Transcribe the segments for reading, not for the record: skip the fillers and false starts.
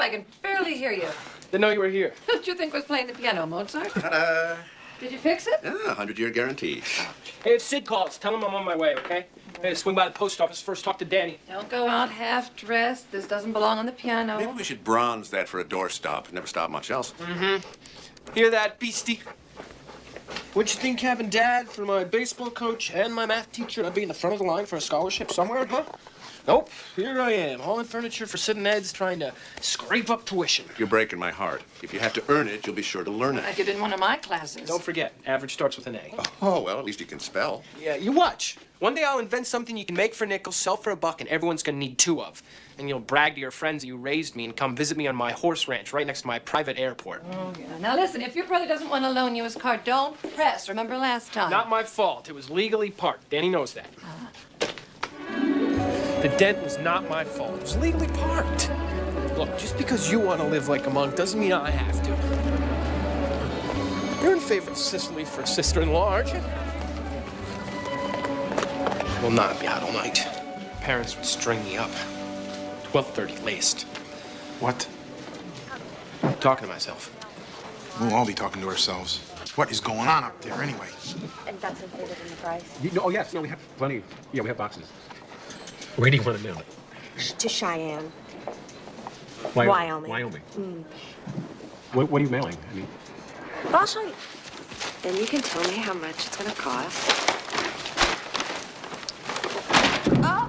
I can barely hear you. Didn't know you were here. Who did you think was playing the piano, Mozart? Ta-da! Did you fix it? Yeah, 100-year guarantee. Hey, if Sid calls, tell him I'm on my way, okay? Hey, swing by the post office first, talk to Danny. Don't go out half-dressed. This doesn't belong on the piano. Maybe we should bronze that for a doorstop. Never stop much else. Hear that, beastie? What'd you think having Dad for my baseball coach and my math teacher and be in the front of the line for a scholarship somewhere, huh? Nope, here I am, hauling furniture for Sid and Ed's, trying to scrape up tuition. You're breaking my heart. If you have to earn it, you'll be sure to learn it. Like you did in one of my classes. Don't forget, average starts with an A. Oh, well, at least you can spell. Yeah, you watch. One day I'll invent something you can make for nickels, sell for $1, and everyone's gonna need 2 of. And you'll brag to your friends that you raised me and come visit me on my horse ranch right next to my private airport. Oh, yeah. Now listen, if your brother doesn't want to loan you his car, don't press. Remember last time? Not my fault. It was legally parked. Danny knows that. The dent was not my fault. It was legally parked. Look, just because you want to live like a monk doesn't mean I have to. You're in favor of Sicily for sister-in-law, aren't you? Will not be out all night. Parents would string me up. 12:30 latest. What? I'm talking to myself. We'll all be talking to ourselves. What is going on up there anyway? And that's included in the price. Oh, yes. No, we have plenty. Yeah, we have boxes. Where do you want to mail it? To Cheyenne. Wyoming. Wyoming. What are you mailing? I mean, But I'll show you. Then you can tell me how much it's gonna cost. Oh!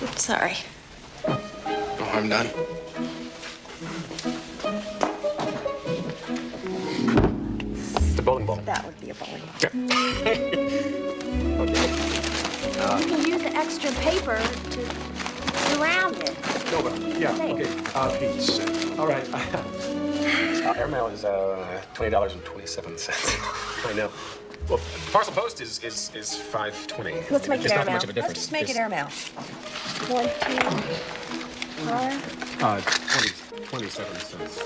Oops, sorry. No harm done. it's a bowling ball. That would be a bowling ball. Yeah. You can use the extra paper to surround it. No, but yeah. Okay. Pete's. All right. Airmail is $20.27. I know. Well, parcel post is $5.20. Let's make it It's not airmail. much of a difference. Let's just make it airmail. 1, 2, 4. 27 cents.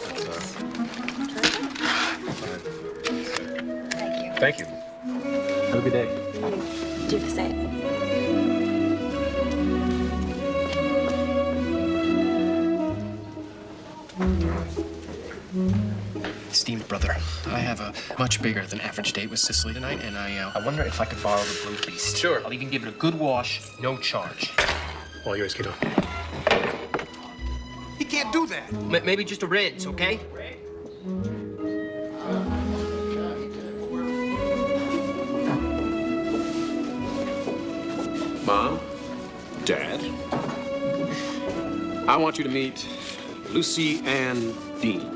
Thank you. Thank you. Have a good day. Do the same. Esteemed brother, I have a much bigger than average date with Sicily tonight, and I wonder if I could borrow the Blue Beast. Sure. I'll even give it a good wash, no charge. All yours, kiddo. He can't do that. Maybe just a rinse, okay? Mom, Dad, I want you to meet Lucy Ann Dean.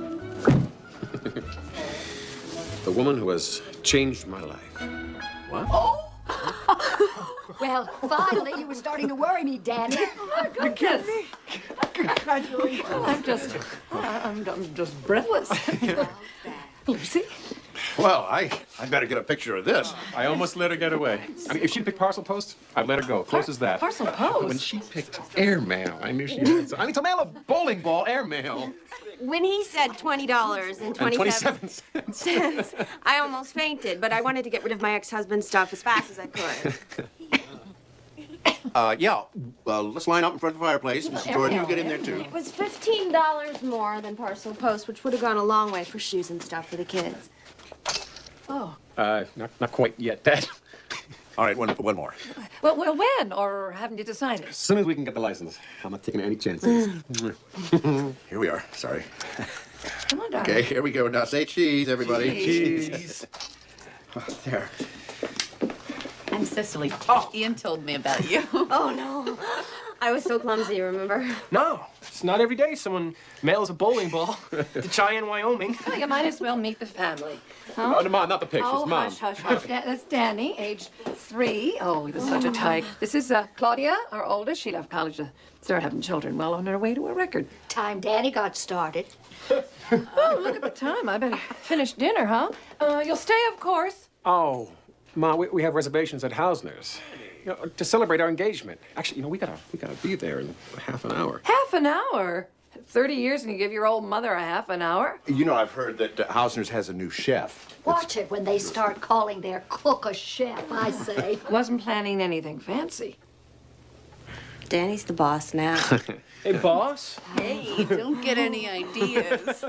The woman who has changed my life. What? Well, finally, you were starting to worry me, Danny. You're kidding me. Congratulations. I'm just breathless. Lucy? Well, I better get a picture of this. I almost let her get away. I mean, if she'd picked parcel post, I'd let her go. Close as that. Parcel But when post? she picked airmail, I knew she had. I mean, to mail a bowling ball, airmail. When he said $20 and 27 cents. cents, I almost fainted, but I wanted to get rid of my ex-husband's stuff as fast as I could. Let's line up in front of the fireplace. Mrs. Jordan, you get in there, too. It was $15 more than parcel post, which would have gone a long way for shoes and stuff for the kids. Oh. Not quite yet, Dad. All right, one more. Well, when? Or haven't you decided? As soon as we can get the license, I'm not taking any chances. Here we are. Sorry. Come on, darling. Okay, here we go. Now say cheese, everybody. Cheese. There. I'm Cicely. Ian told me about you. Oh, no. I was so clumsy, remember? No, it's not every day someone mails a bowling ball to Cheyenne, Wyoming. Well, you might as well meet the family. Oh, no, Mom, not the pictures, Oh, Mom. hush. That's Danny, age 3. Oh, he was such a tyke. This is Claudia, our oldest. She left college to start having children. Well on her way to a record. Time Danny got started. Oh, look at the time. I better finish dinner, huh? You'll stay, of course. Oh, Mom, we have reservations at Hausner's. You know, to celebrate our engagement. Actually, we gotta be there in half an hour. Half an hour. 30 years and you give your old mother a half an hour? You know, I've heard that Hausner's has a new chef. Watch it when they start calling their cook a chef, I say. Wasn't planning anything fancy. Danny's the boss now. Hey, boss. Hey, don't get any ideas.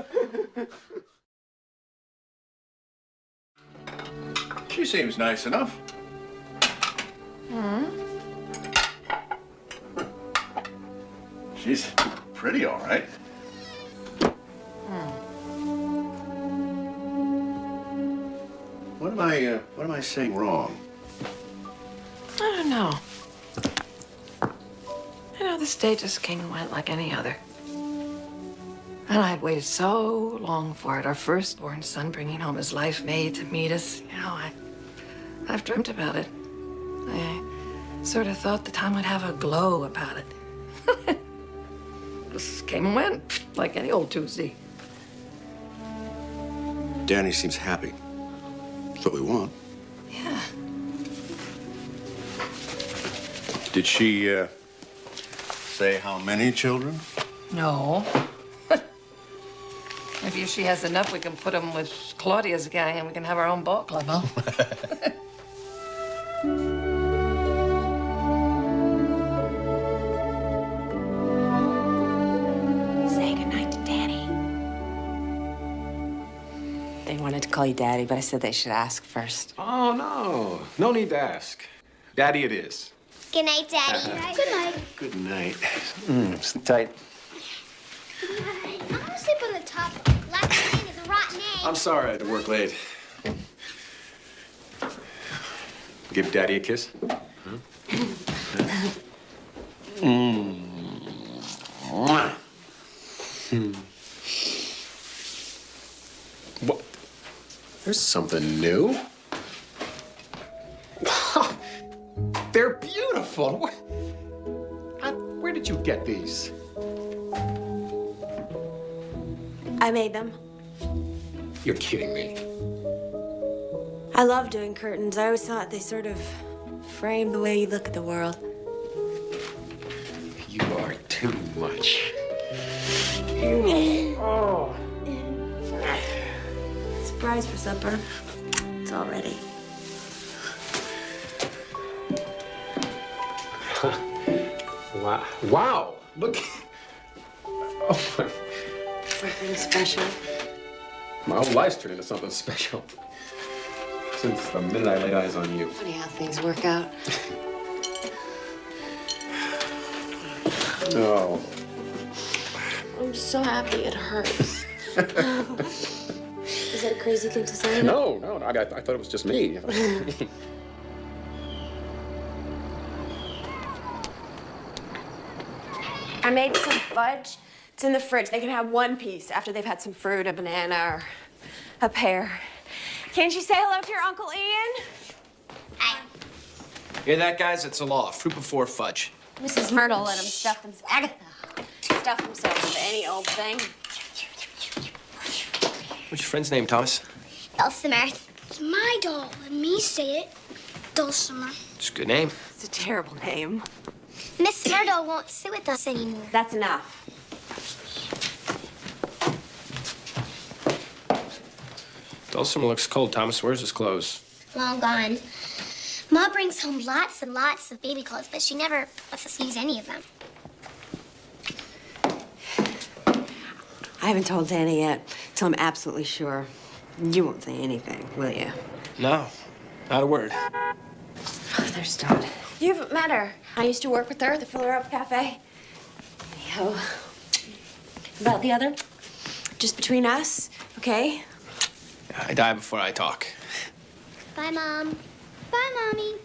She seems nice enough. She's pretty, all right. What am I saying wrong? I don't know. You know, this day just came and went like any other. And I had waited so long for it. Our firstborn son bringing home his life mate to meet us. You know, I've dreamt about it. I sort of thought the time would have a glow about it. This came and went like any old Tuesday. Danny seems happy. That's what we want. Yeah. Did she say how many children? No. Maybe if she has enough, we can put them with Claudia's gang and we can have our own ball club, huh? Say goodnight to Danny. They wanted to call you Daddy, but I said they should ask first. Oh, no. No need to ask. Daddy it is. Good night, Daddy. Good night. Good night. It's tight. I want to sleep on the top. Last name is a rotten egg. I'm sorry I had to work late. Give Daddy a kiss. What? There's something new. Wow. They're beautiful. Where did you get these? I made them. You're kidding me. I love doing curtains. I always thought they sort of frame the way you look at the world. You are too much. Surprise for supper. It's all ready. Wow. Wow. Look. Oh, my. Something special. My whole life's turned into something special. Since the minute I laid eyes on you. Funny how things work out. No. I'm so happy it hurts. Is that a crazy thing to say? No. I thought it was just me. I made some fudge. It's in the fridge. They can have one piece after they've had some fruit, a banana, or a pear. Can't you say hello to your Uncle Ian? Hi. Hear that, guys? It's a law. Fruit before fudge. Mrs. Myrtle let them stuff themselves. Agatha. Stuff themselves with any old thing. What's your friend's name, Thomas? Dulcimer. It's my doll. Let me say it. Dulcimer. It's a good name. It's a terrible name. Miss Myrtle won't sit with us anymore. That's enough. Dulcimer looks cold, Thomas. Where's his clothes? Long gone. Ma brings home lots and lots of baby clothes, but she never lets us use any of them. I haven't told Danny yet, so I'm absolutely sure. You won't say anything, will you? No, not a word. There's Dot. You haven't met her. I used to work with her at the Filler Up Cafe. Anyhow, about the other? Just between us, okay? I die before I talk. Bye, Mom. Bye, Mommy.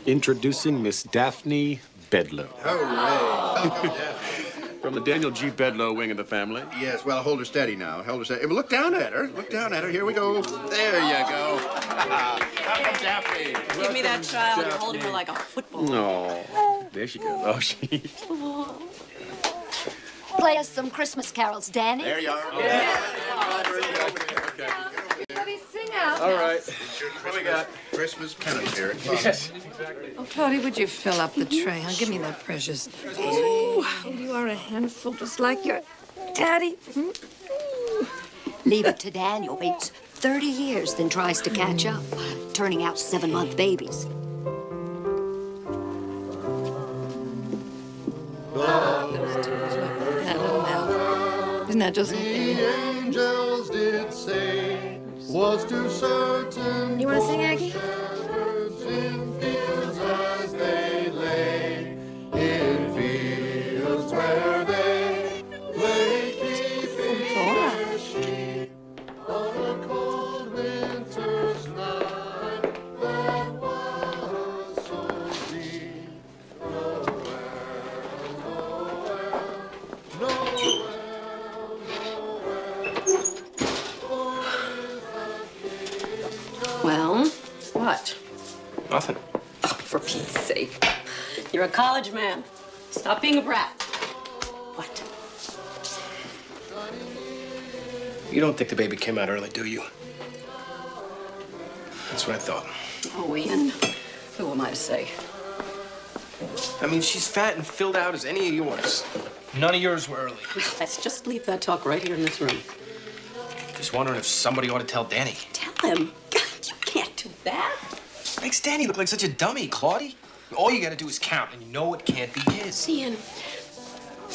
Introducing Miss Daphne Bedlow. From the Daniel G. Bedlow wing of the family. Yes, well, hold her steady now. Hold her steady. Look down at her. Look down at her. Here we go. There you go. Welcome, Daphne. Give me that child. You're holding her like a football. Oh, there she goes. Oh, she. Play us some Christmas carols, Danny. There you are. Daddy, Cody, sing out. All right. What we got? Christmas penance here. Yes. Oh, Cody, would you fill up the tray? Huh? Give me that precious. Oh, you are a handful, just like your daddy. Leave it to Daniel. Waits 30 years, then tries to catch up, turning out 7-month babies. That little mouth. Isn't that just Angels did say was too certain. You want to sing, Aggie? In fields as they lay, in fields where they lay keeping their sheep on a cold winter's night that was so deep. Well, what? Nothing. Oh, for Pete's sake. You're a college man. Stop being a brat. What? You don't think the baby came out early, do you? That's what I thought. Oh, Ian. Who am I to say? I mean, she's fat and filled out as any of yours. None of yours were early. Let's just leave that talk right here in this room. Just wondering if somebody ought to tell Danny. Tell him. God, you can't do that. Makes Danny look like such a dummy, Claudie. All you gotta do is count, and you know it can't be his. Ian,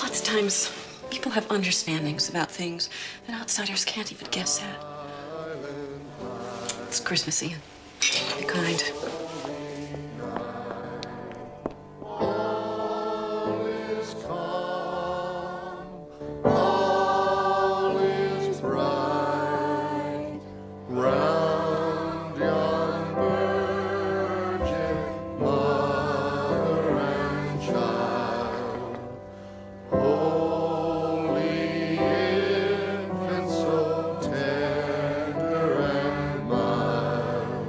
lots of times people have understandings about things that outsiders can't even guess at. It's Christmas, Ian. Be kind. All is bright round yon virgin mother and child. Holy infant, so tender and mild,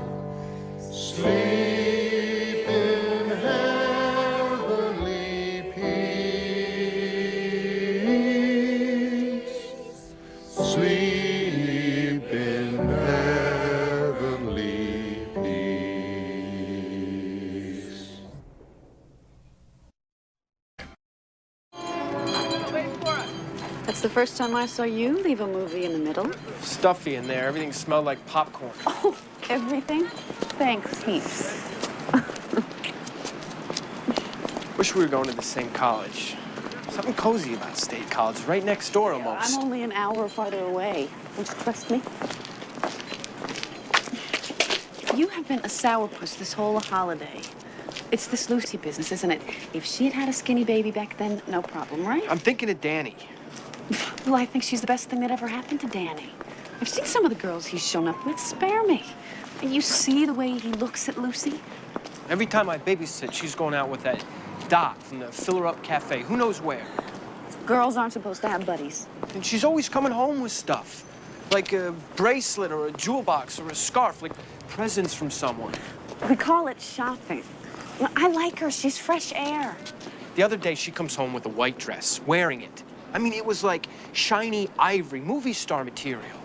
sleep in heavenly peace. Sleep in heavenly peace. That's the first time I saw you leave a movie in the middle. Stuffy in there. Everything smelled like popcorn. Oh, everything? Thanks, heaps. Wish we were going to the same college. Something cozy about State College, right next door almost. I'm only an hour farther away. Don't you trust me? You have been a sourpuss this whole holiday. It's this Lucy business, isn't it? If she had had a skinny baby back then, no problem, right? I'm thinking of Danny. Well, I think she's the best thing that ever happened to Danny. I've seen some of the girls he's shown up with. Spare me. And you see the way he looks at Lucy? Every time I babysit, she's going out with that Doc from the Fill Her Up Cafe. Who knows where? Girls aren't supposed to have buddies. And she's always coming home with stuff. Like a bracelet or a jewel box or a scarf, like presents from someone. We call it shopping. Well, I like her. She's fresh air. The other day, she comes home with a white dress, wearing it. I mean, it was like shiny ivory, movie star material.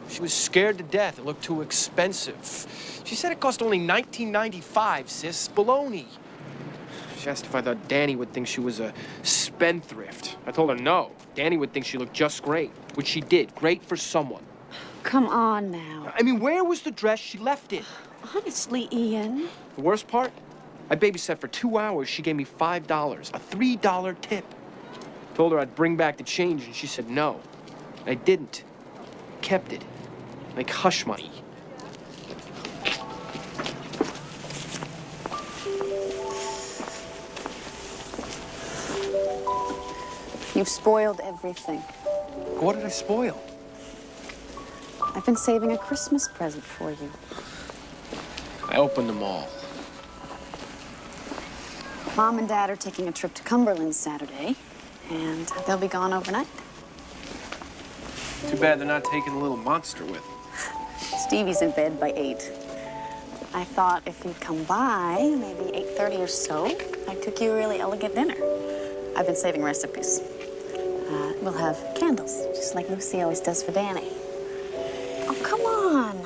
She was scared to death. It looked too expensive. She said it cost only $19.95, sis. Baloney. She asked if I thought Danny would think she was a spendthrift. I told her no. Danny would think she looked just great, which she did. Great for someone. Come on now. I mean, where was the dress? She left it. Honestly, Ian. The worst part? I babysat for 2 hours. She gave me $5, a $3 tip. Told her I'd bring back the change, and she said no. I didn't. Kept it. Like hush money. You've spoiled everything. What did I spoil? I've been saving a Christmas present for you. I opened them all. Mom and Dad are taking a trip to Cumberland Saturday, and they'll be gone overnight. Too bad they're not taking the little monster with them. Stevie's in bed by 8. I thought if you'd come by, maybe 8:30 or so, I'd cook you a really elegant dinner. I've been saving recipes. We'll have candles, just like Lucy always does for Danny. Oh, come on.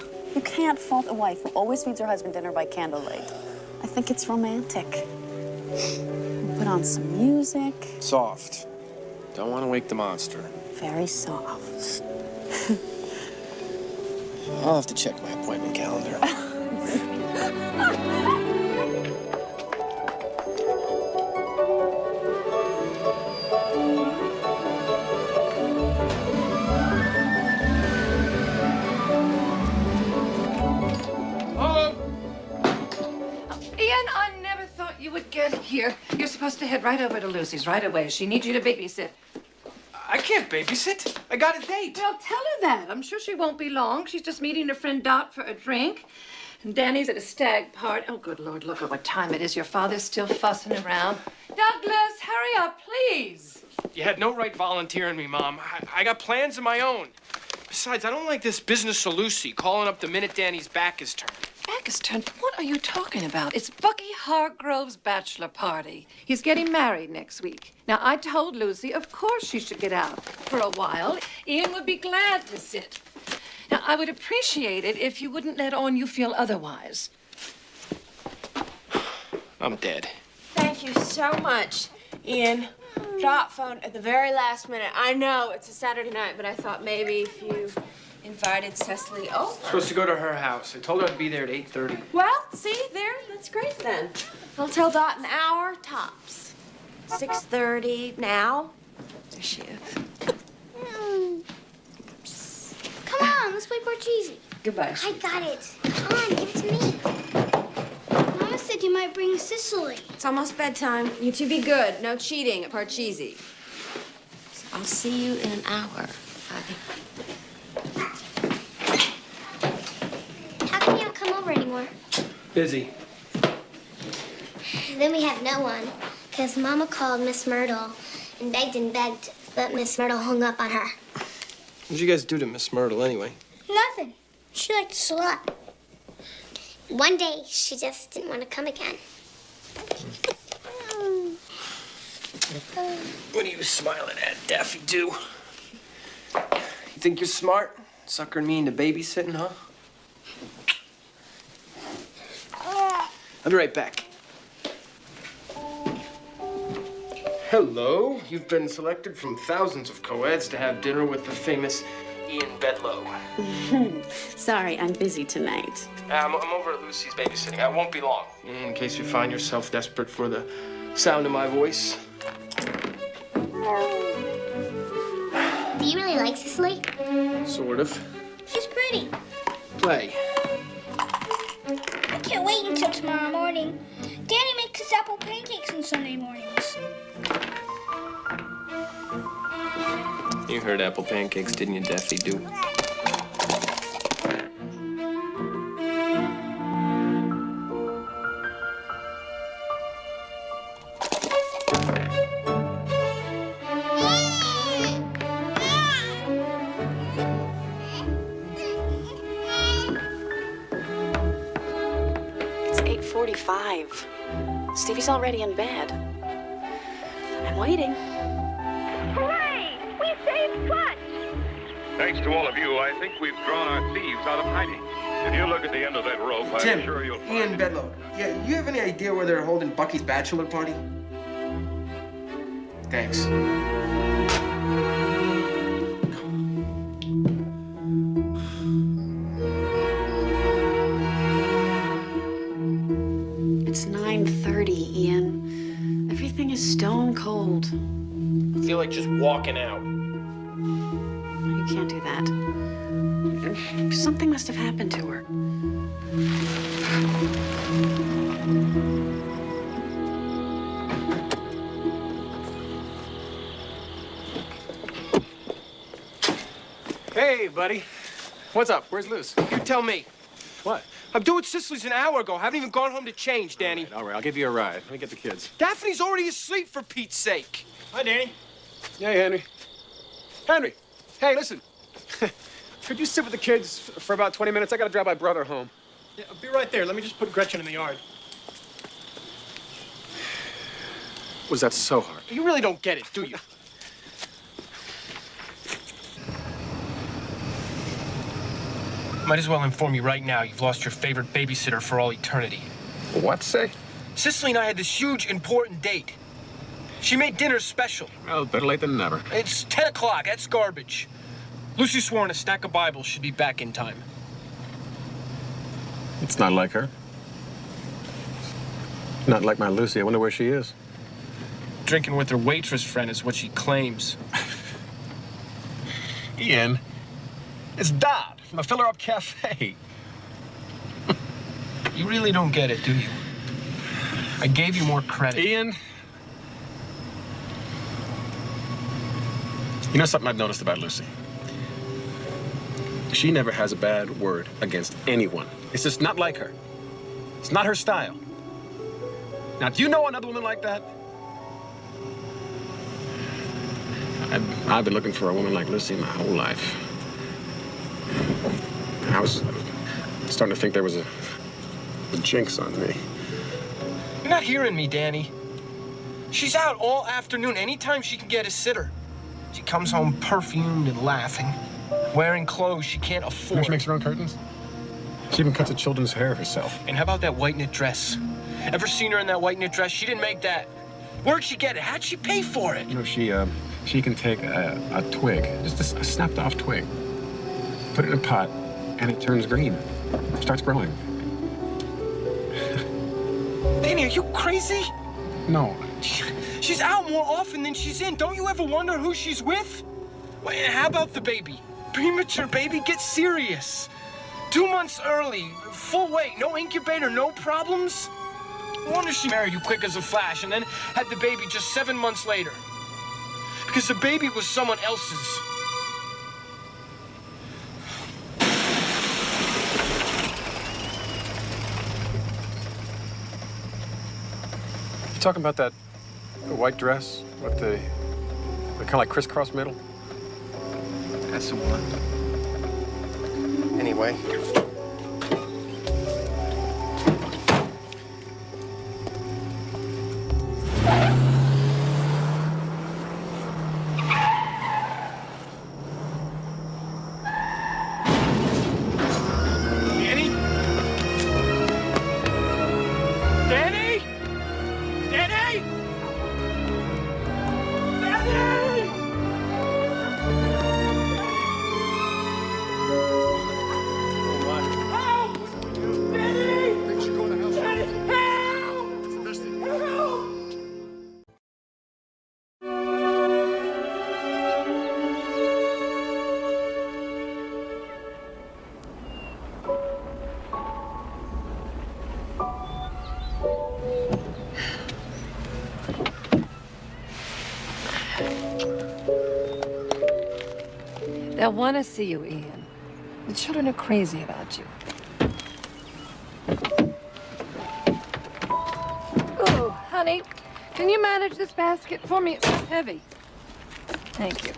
can't fault a wife who always feeds her husband dinner by candlelight. I think it's romantic. We'll put on some music. Soft. Don't want to wake the monster. Very soft. I'll have to check my appointment calendar. Ian, I never thought you would get here. You're supposed to head right over to Lucy's right away. She needs you to babysit. I can't babysit. I got a date. Well, tell her that. I'm sure she won't be long. She's just meeting her friend Dot for a drink. And Danny's at a stag party. Oh, good Lord, look at what time it is. Your father's still fussing around. Douglas, hurry up, please. You had no right volunteering me, Mom. I got plans of my own. Besides, I don't like this business of Lucy calling up the minute Danny's back is turned. Back is turned. What are you talking about? It's Bucky Hargrove's bachelor party. He's getting married next week. Now, I told Lucy, of course she should get out for a while. Ian would be glad to sit. Now, I would appreciate it if you wouldn't let on you feel otherwise. I'm dead. Thank you so much, Ian. Dot phoned at the very last minute. I know it's a Saturday night, but I thought maybe if you invited Cecily over. Supposed to go to her house. I told her I'd be there at 8:30. Well, see, that's great then. I'll tell Dot an hour tops. 6:30 now. There she is. Come on, let's play Parcheesi. Goodbye. I got it. Come on, give it to me. Mama said you might bring Cicely. It's almost bedtime. You two be good. No cheating at Parcheesi. So I'll see you in an hour. How come you don't come over anymore? Busy. Then we have no one, because Mama called Miss Myrtle and begged, but Miss Myrtle hung up on her. What'd you guys do to Miss Myrtle anyway? Nothing. She liked us a lot. One day, she just didn't want to come again. What are you smiling at, Daffy Doo? You think you're smart? Suckering me into babysitting, huh? I'll be right back. Hello. You've been selected from thousands of co-eds to have dinner with the famous Ian Bedlow. Sorry, I'm busy tonight. I'm over at Lucy's babysitting. I won't be long. In case you find yourself desperate for the sound of my voice. Do you really like Cicely? Sort of. She's pretty. Play. I can't wait until tomorrow morning. Danny makes us apple pancakes on Sunday mornings. You heard apple pancakes, didn't you, Daffy Doo? It's 8:45. Stevie's already in bed. I'm waiting. Thanks to all of you, I think we've drawn our thieves out of hiding. If you look at the end of that rope, Tim, I'm sure you'll find... Ian Bedlow. Yeah, you have any idea where they're holding Bucky's bachelor party? Thanks. It's 9:30, Ian. Everything is stone cold. I feel like just walking out. You can't do that. Something must have happened to her. Hey, buddy. What's up? Where's Luce? You tell me. What? I'm doing Cicely's an hour ago. Haven't even gone home to change, Danny. All right, I'll give you a ride. Let me get the kids. Daphne's already asleep, for Pete's sake. Hi, Danny. Hey, Henry. Henry, hey, listen. Could you sit with the kids for about 20 minutes? I gotta drive my brother home. Yeah, I'll be right there. Let me just put Gretchen in the yard. Was that so hard? You really don't get it, do you? Might as well inform you right now, you've lost your favorite babysitter for all eternity. What, say? Cicely and I had this huge, important date. She made dinner special. Well, better late than never. It's 10 o'clock. That's garbage. Lucy swore on a stack of Bibles she'd be back in time. It's not like her. Not like my Lucy. I wonder where she is. Drinking with her waitress friend is what she claims. Ian, it's Dot from the Filler Up Cafe. You really don't get it, do you? I gave you more credit. Ian, you know something I've noticed about Lucy? She never has a bad word against anyone. It's just not like her. It's not her style. Now, do you know another woman like that? I've been looking for a woman like Lucy my whole life. I was starting to think there was a jinx on me. You're not hearing me, Danny. She's out all afternoon anytime she can get a sitter. She comes home perfumed and laughing, wearing clothes she can't afford. She makes her own curtains. She even cuts the children's hair herself. And how about that white knit dress? Ever seen her in that white knit dress? She didn't make that. Where'd she get it? How'd she pay for it? You know, she can take a twig, just a snapped off twig, put it in a pot, and it turns green. It starts growing. Danny, are you crazy? No. She's out more often than she's in. Don't you ever wonder who she's with? Well, how about the baby? Premature baby? Get serious. 2 months early, full weight, no incubator, no problems? No wonder she married you quick as a flash and then had the baby just 7 months later. Because the baby was someone else's. You talking about the white dress with the kind of like crisscross middle? That's the one. Anyway. Danny? Danny? Danny? Danny? They'll want to see you, Ian. The children are crazy about you. Oh, honey, can you manage this basket for me? It's heavy. Thank you.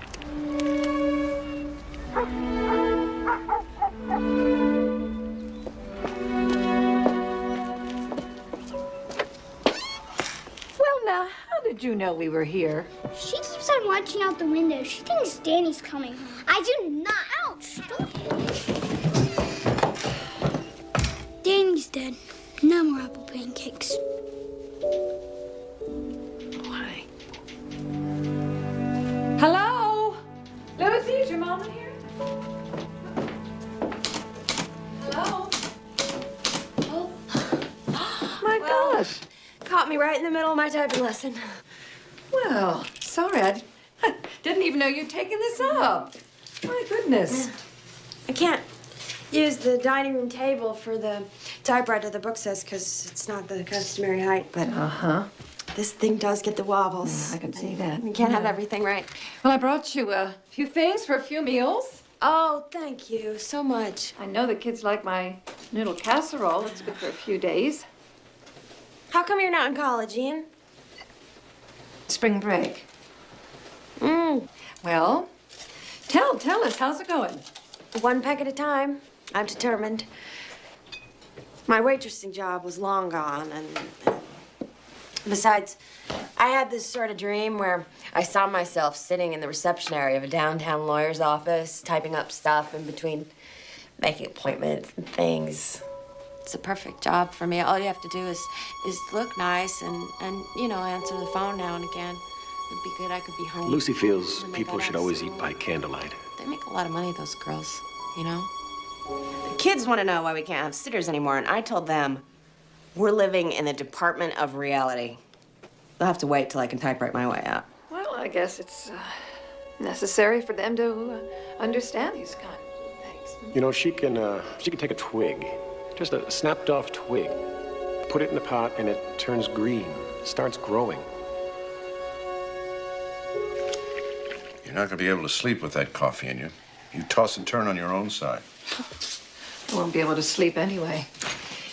Well, now, how did you know we were here? She keeps on watching out the window. She thinks Danny's coming home. I do not. Ouch! Don't hit me. Danny's dead. No more apple pancakes. Why? Hello? Lucy, is your mama here? Hello? Oh. My gosh. Caught me right in the middle of my typing lesson. Well, sorry, I didn't even know you'd taken this up. My goodness. I can't use the dining room table for the typewriter, the book says, because it's not the customary height, but this thing does get the wobbles. Yeah, I can see that. You can't have everything right. Well, I brought you a few things for a few meals. Oh, thank you so much. I know the kids like my noodle casserole. It's good for a few days. How come you're not in college, Ian? Spring break. Mm. Well, tell us, how's it going? One peck at a time. I'm determined. My waitressing job was long gone, and besides, I had this sort of dream where I saw myself sitting in the reception area of a downtown lawyer's office, typing up stuff in between making appointments and things. It's a perfect job for me. All you have to do is look nice and you know, answer the phone now and again. It'd be good. I could be home. Lucy feels when they people got should out of always school. eat by candlelight. They make a lot of money, those girls, you know? The kids want to know why we can't have sitters anymore, and I told them we're living in the department of reality. They'll have to wait till I can typewrite my way out. Well, I guess it's necessary for them to understand these kind of things. You know, she can take a twig, just a snapped off twig, put it in the pot, and it turns green, starts growing. You're not going to be able to sleep with that coffee in you. You toss and turn on your own side. I won't be able to sleep anyway.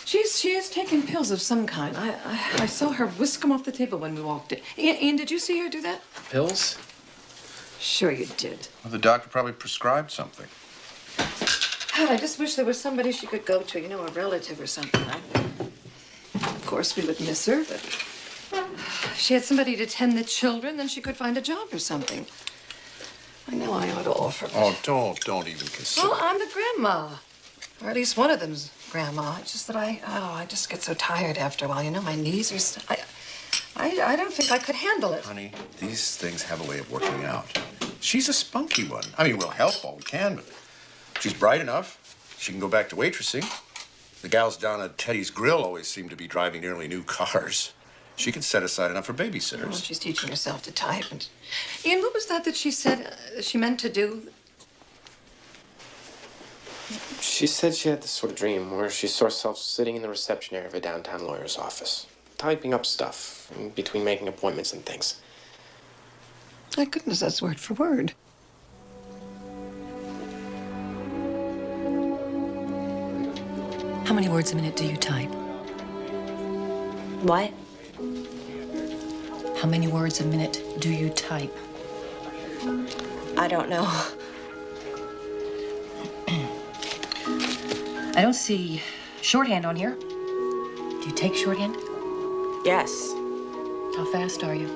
She is taking pills of some kind. I saw her whisk them off the table when we walked in. Ian, did you see her do that? Pills? Sure you did. Well, the doctor probably prescribed something. God, I just wish there was somebody she could go to, you know, a relative or something. Of course, we would miss her, but if she had somebody to tend the children, then she could find a job or something. I know I ought to offer, but... Oh, don't even consider. Well, I'm the grandma. Or at least one of them's grandma. It's just that I just get so tired after a while. You know, my knees are... I don't think I could handle it. Honey, these things have a way of working out. She's a spunky one. I mean, we'll help all we can, but she's bright enough. She can go back to waitressing. The gals down at Teddy's Grill always seem to be driving nearly new cars. She can set aside enough for babysitters. Well, she's teaching herself to type. And Ian, what was that she said she meant to do? She said she had this sort of dream where she saw herself sitting in the reception area of a downtown lawyer's office, typing up stuff in between making appointments and things. My goodness, that's word for word. How many words a minute do you type? What? How many words a minute do you type? I don't know. I don't see shorthand on here. Do you take shorthand? Yes. How fast are you?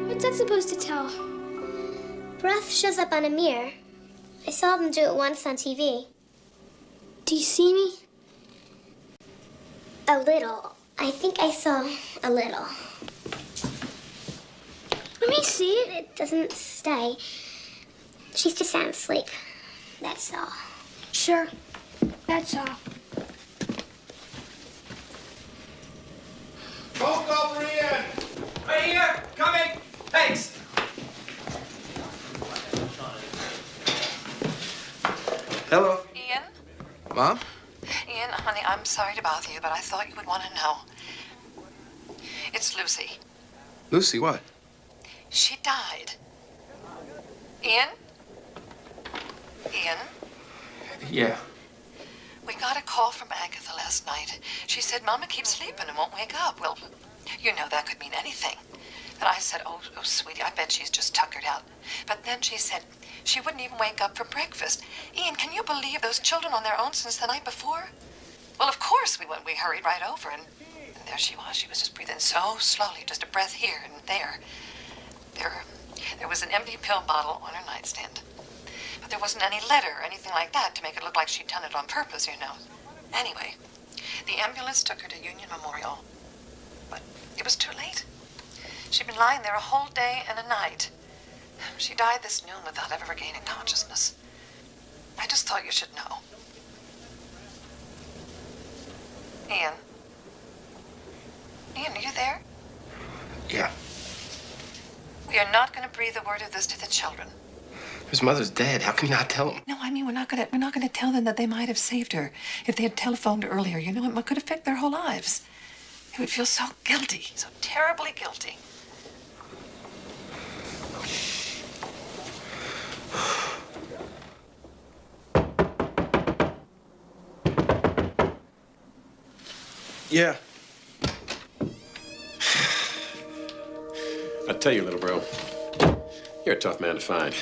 What's that supposed to tell? Breath shows up on a mirror. I saw them do it once on TV. Do you see me? A little. I think I saw a little. Let me see it. It doesn't stay. She's just sound asleep. That's all. Sure. That's all. Phone call for Ian. Right here! Coming! Thanks! Hello. Ian? Mom? Ian, honey, I'm sorry to bother you, but I thought you would want to know. It's Lucy. Lucy, what? She died. Ian? Ian? Yeah. We got a call from Agatha last night. She said Mama keeps sleeping and won't wake up. Well, you know that could mean anything. And I said, oh, sweetie, I bet she's just tuckered out. But then she said she wouldn't even wake up for breakfast. Ian, can you believe those children on their own since the night before? Well, of course we hurried right over, and there she was. She was just breathing so slowly, just a breath here and there. There was an empty pill bottle on her nightstand. But there wasn't any letter or anything like that to make it look like she'd done it on purpose, you know. Anyway, the ambulance took her to Union Memorial. But it was too late. She'd been lying there a whole day and a night. She died this noon without ever regaining consciousness. I just thought you should know. Ian? Ian, are you there? Yeah. We are not going to breathe a word of this to the children. His mother's dead. How can you not tell him? No, I mean, we're not gonna tell them that they might have saved her. If they had telephoned earlier, you know, it could affect their whole lives. They would feel so guilty, so terribly guilty. Yeah. I tell you, little bro, you're a tough man to find.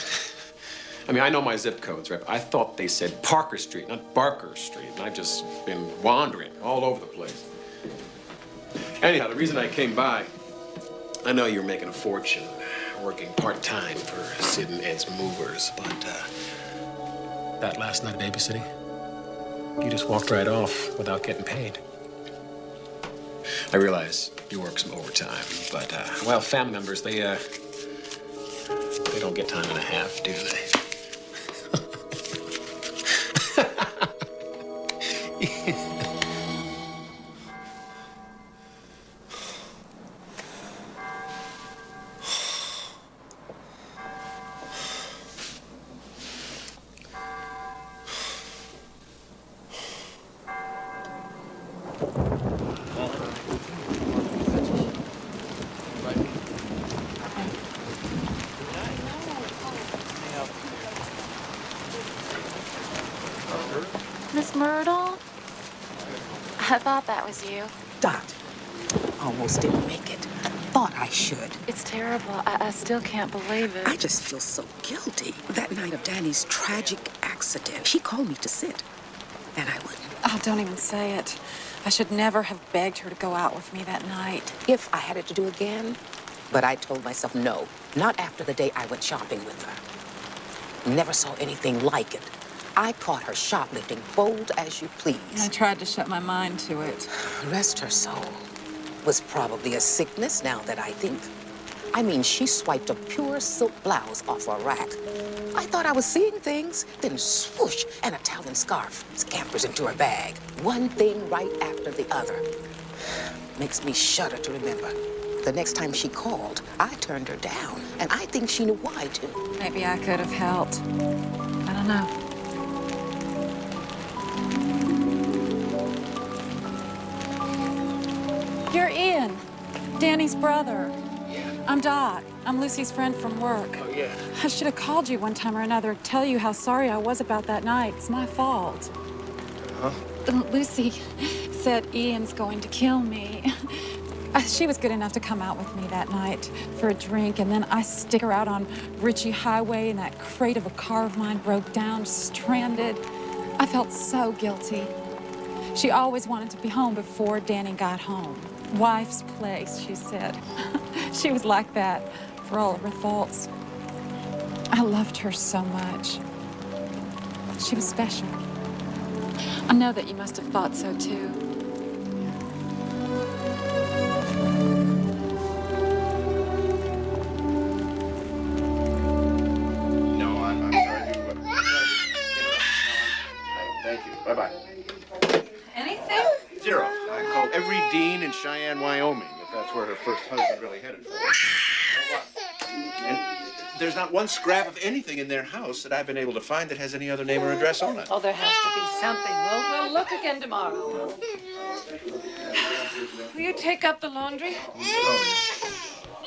I mean, I know my zip codes, right? But I thought they said Parker Street, not Barker Street. And I've just been wandering all over the place. Anyhow, the reason I came by, I know you're making a fortune working part-time for Sid and Ed's Movers, but that last night babysitting, you just walked right off without getting paid. I realize you work some overtime, but, well, family members, they don't get time and a half, do they? Miss Myrtle? I thought that was you. Dot, almost didn't make it. Thought I should. It's terrible. I still can't believe it. I just feel so guilty. That night of Danny's tragic accident, she called me to sit, and I wouldn't. Oh, don't even say it. I should never have begged her to go out with me that night. If I had it to do again, but I told myself no, not after the day I went shopping with her. Never saw anything like it. I caught her shoplifting, bold as you please. I tried to shut my mind to it. Rest her soul. Was probably a sickness now that I think. I mean, she swiped a pure silk blouse off a rack. I thought I was seeing things, then swoosh, an Italian scarf scampers into her bag. One thing right after the other. Makes me shudder to remember. The next time she called, I turned her down, and I think she knew why, too. Maybe I could have helped. I don't know. You're Ian, Danny's brother. Yeah. I'm Dot. I'm Lucy's friend from work. Oh, yeah. I should have called you one time or another, tell you how sorry I was about that night. It's my fault. Huh? Lucy said Ian's going to kill me. She was good enough to come out with me that night for a drink, and then I stick her out on Ritchie Highway, and that crate of a car of mine broke down, stranded. I felt so guilty. She always wanted to be home before Danny got home. Wife's place, she said. She was like that for all of her faults. I loved her so much. She was special. I know that you must have thought so, too. No, I'm sorry to thank you. Bye-bye. Anything? Zero. I called every dean in Cheyenne, Wyoming, if that's where her first husband really headed for. And there's not one scrap of anything in their house that I've been able to find that has any other name or address on it. Oh, there has to be something. We'll look again tomorrow. Will you take up the laundry?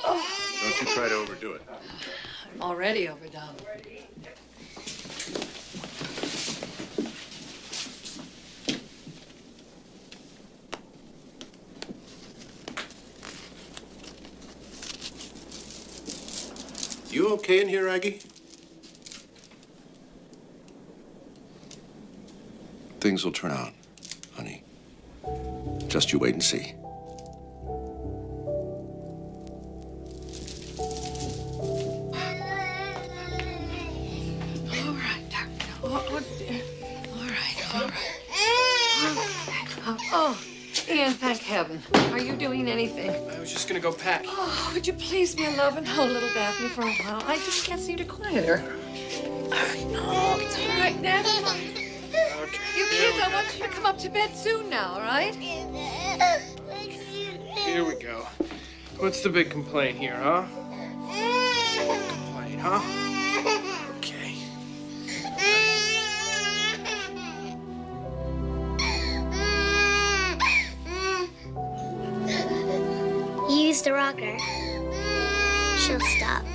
Oh, don't you try to overdo it. I'm already overdone. You okay in here, Aggie? Things will turn out, honey. Just you wait and see. All right, darling. Oh, dear. All right. Oh, Ian, thank heaven. Are you doing anything? I was just gonna go pack. Oh, would you please be a love and hold little Daphne for a while? I just can't seem to quiet her. Oh, it's all right, Dad. Okay. You kids, I want you to come up to bed soon now, all right? Here we go. What's the big complaint here, huh? Complaint, huh? Okay. used to rock her. She'll stop.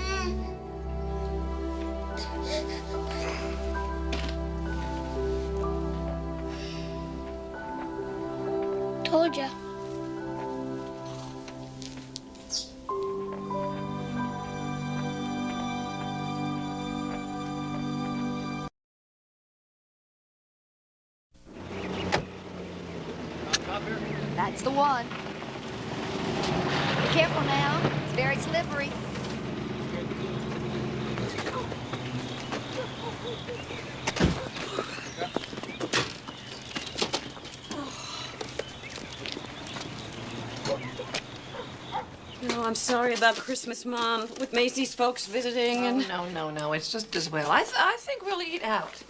Told ya. That's the one. Be careful now. It's very slippery. No, I'm sorry about Christmas, Mom, with Macy's folks visiting and... No. It's just as well. I think we'll eat out.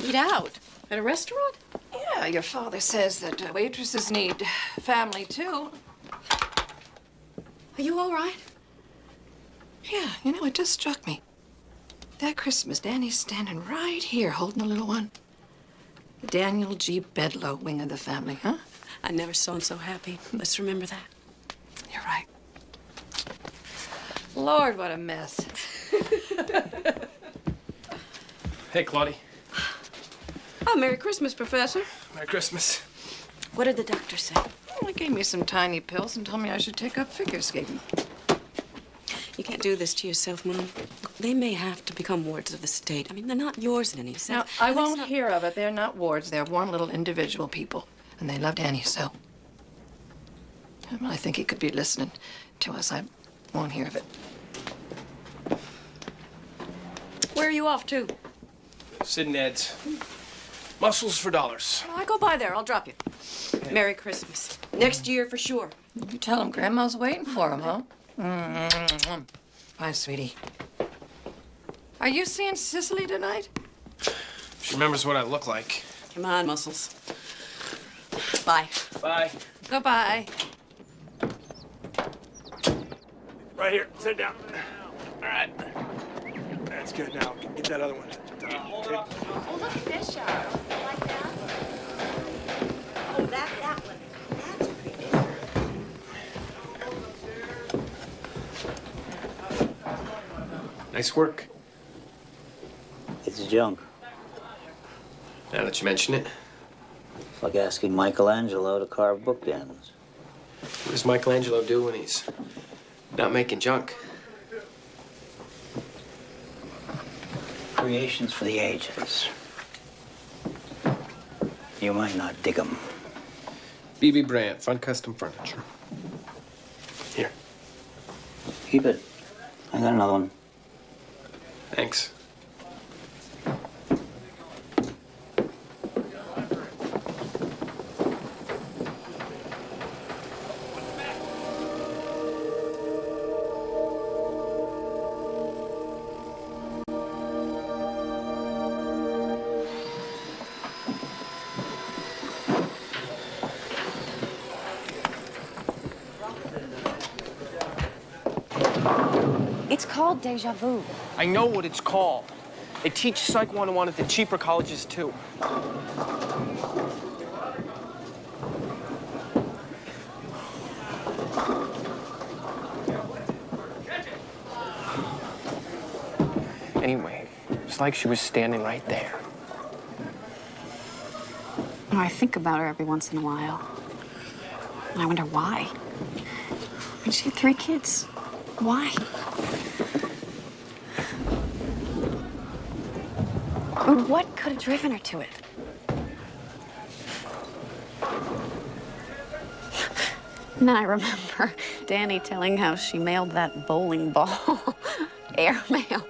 Eat out? At a restaurant? Yeah, your father says that waitresses need family, too. Are you all right? Yeah, it just struck me. That Christmas, Danny's standing right here holding the little one. The Daniel G. Bedlow wing of the family, huh? I never saw him so happy. Let's remember that. You're right. Lord, what a mess. Hey, Claudie. Oh, Merry Christmas, Professor. Merry Christmas. What did the doctor say? Well, he gave me some tiny pills and told me I should take up figure skating. You can't do this to yourself, Mom. They may have to become wards of the state. I mean, they're not yours in any sense. Now, I Let's won't not- hear of it. They're not wards. They're warm little individual people. And they love Danny so. Well, I think he could be listening to us. I won't hear of it. Where are you off to? Sid and Ed's. Muscles for dollars. I go by there. I'll drop you. Merry Christmas. Next year for sure. You tell him Grandma's waiting for him, huh? Bye, sweetie. Are you seeing Cicely tonight? She remembers what I look like. Come on, Muscles. Bye. Bye. Goodbye. Right here. Sit down. All right. That's good. Now, get that other one. Oh, look at this shower. You like that? Oh, that one. That's pretty. Nice work. It's junk. Now that you mention it. It's like asking Michelangelo to carve bookends. What does Michelangelo do when he's not making junk? Creations for the ages. You might not dig them. B.B. Brandt, Fun Custom Furniture. Here. Keep it. I got another one. Thanks. It's called Deja Vu. I know what it's called. They teach Psych 101 at the cheaper colleges, too. Anyway, it's like she was standing right there. Oh, I think about her every once in a while. And I wonder why. And she had 3 kids. Why? What could have driven her to it? And then I remember Danny telling how she mailed that bowling ball. Airmail.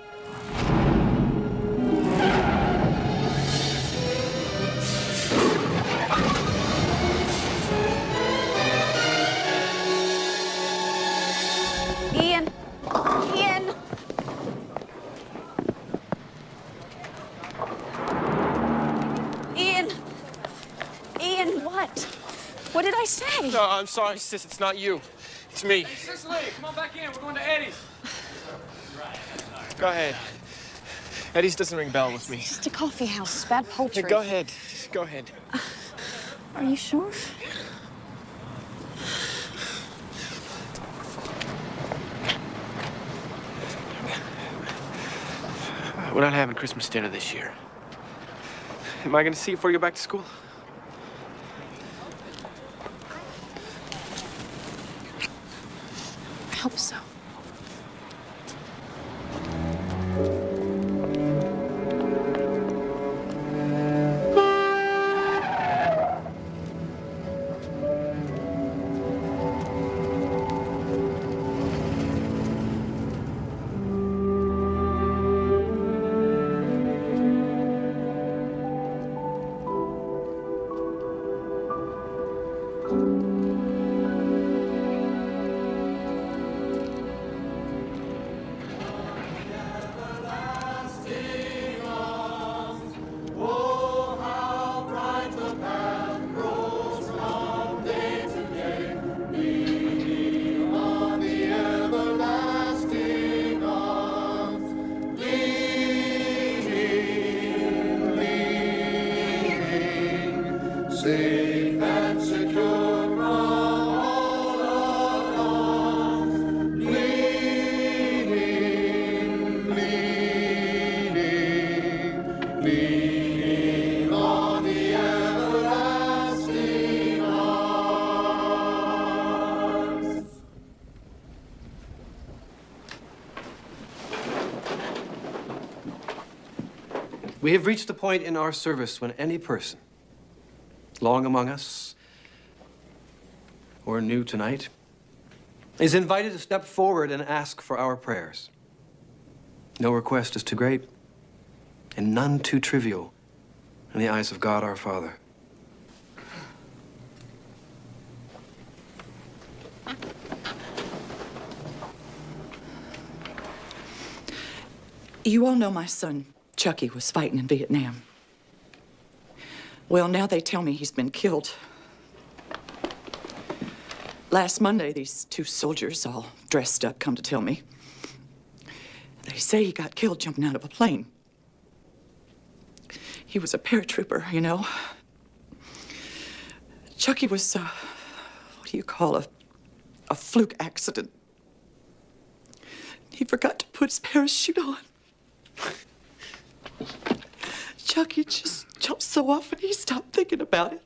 Ian. Ian. Ian. Ian, what? What did I say? No, I'm sorry, sis. It's not you. It's me. Hey, Cicely, come on back in. We're going to Eddie's. Go ahead. Eddie's doesn't ring bell with me. It's just a coffee house. It's bad poultry. Hey, go ahead. Go ahead. Are you sure? We're not having Christmas dinner this year. Am I gonna see you before you go back to school? I hope so. Safe and secure from all alarms, leaning, leaning, leaning on the everlasting arms. We have reached the point in our service when any person, long among us or new tonight, is invited to step forward and ask for our prayers. No request is too great, and none too trivial in the eyes of God our Father. You all know my son, Chucky, was fighting in Vietnam. Well, now they tell me he's been killed. Last Monday, these two soldiers, all dressed up, come to tell me. They say he got killed jumping out of a plane. He was a paratrooper, you know. Chucky was, what do you call a fluke accident. He forgot to put his parachute on. Chucky just jumped so often he stopped thinking about it.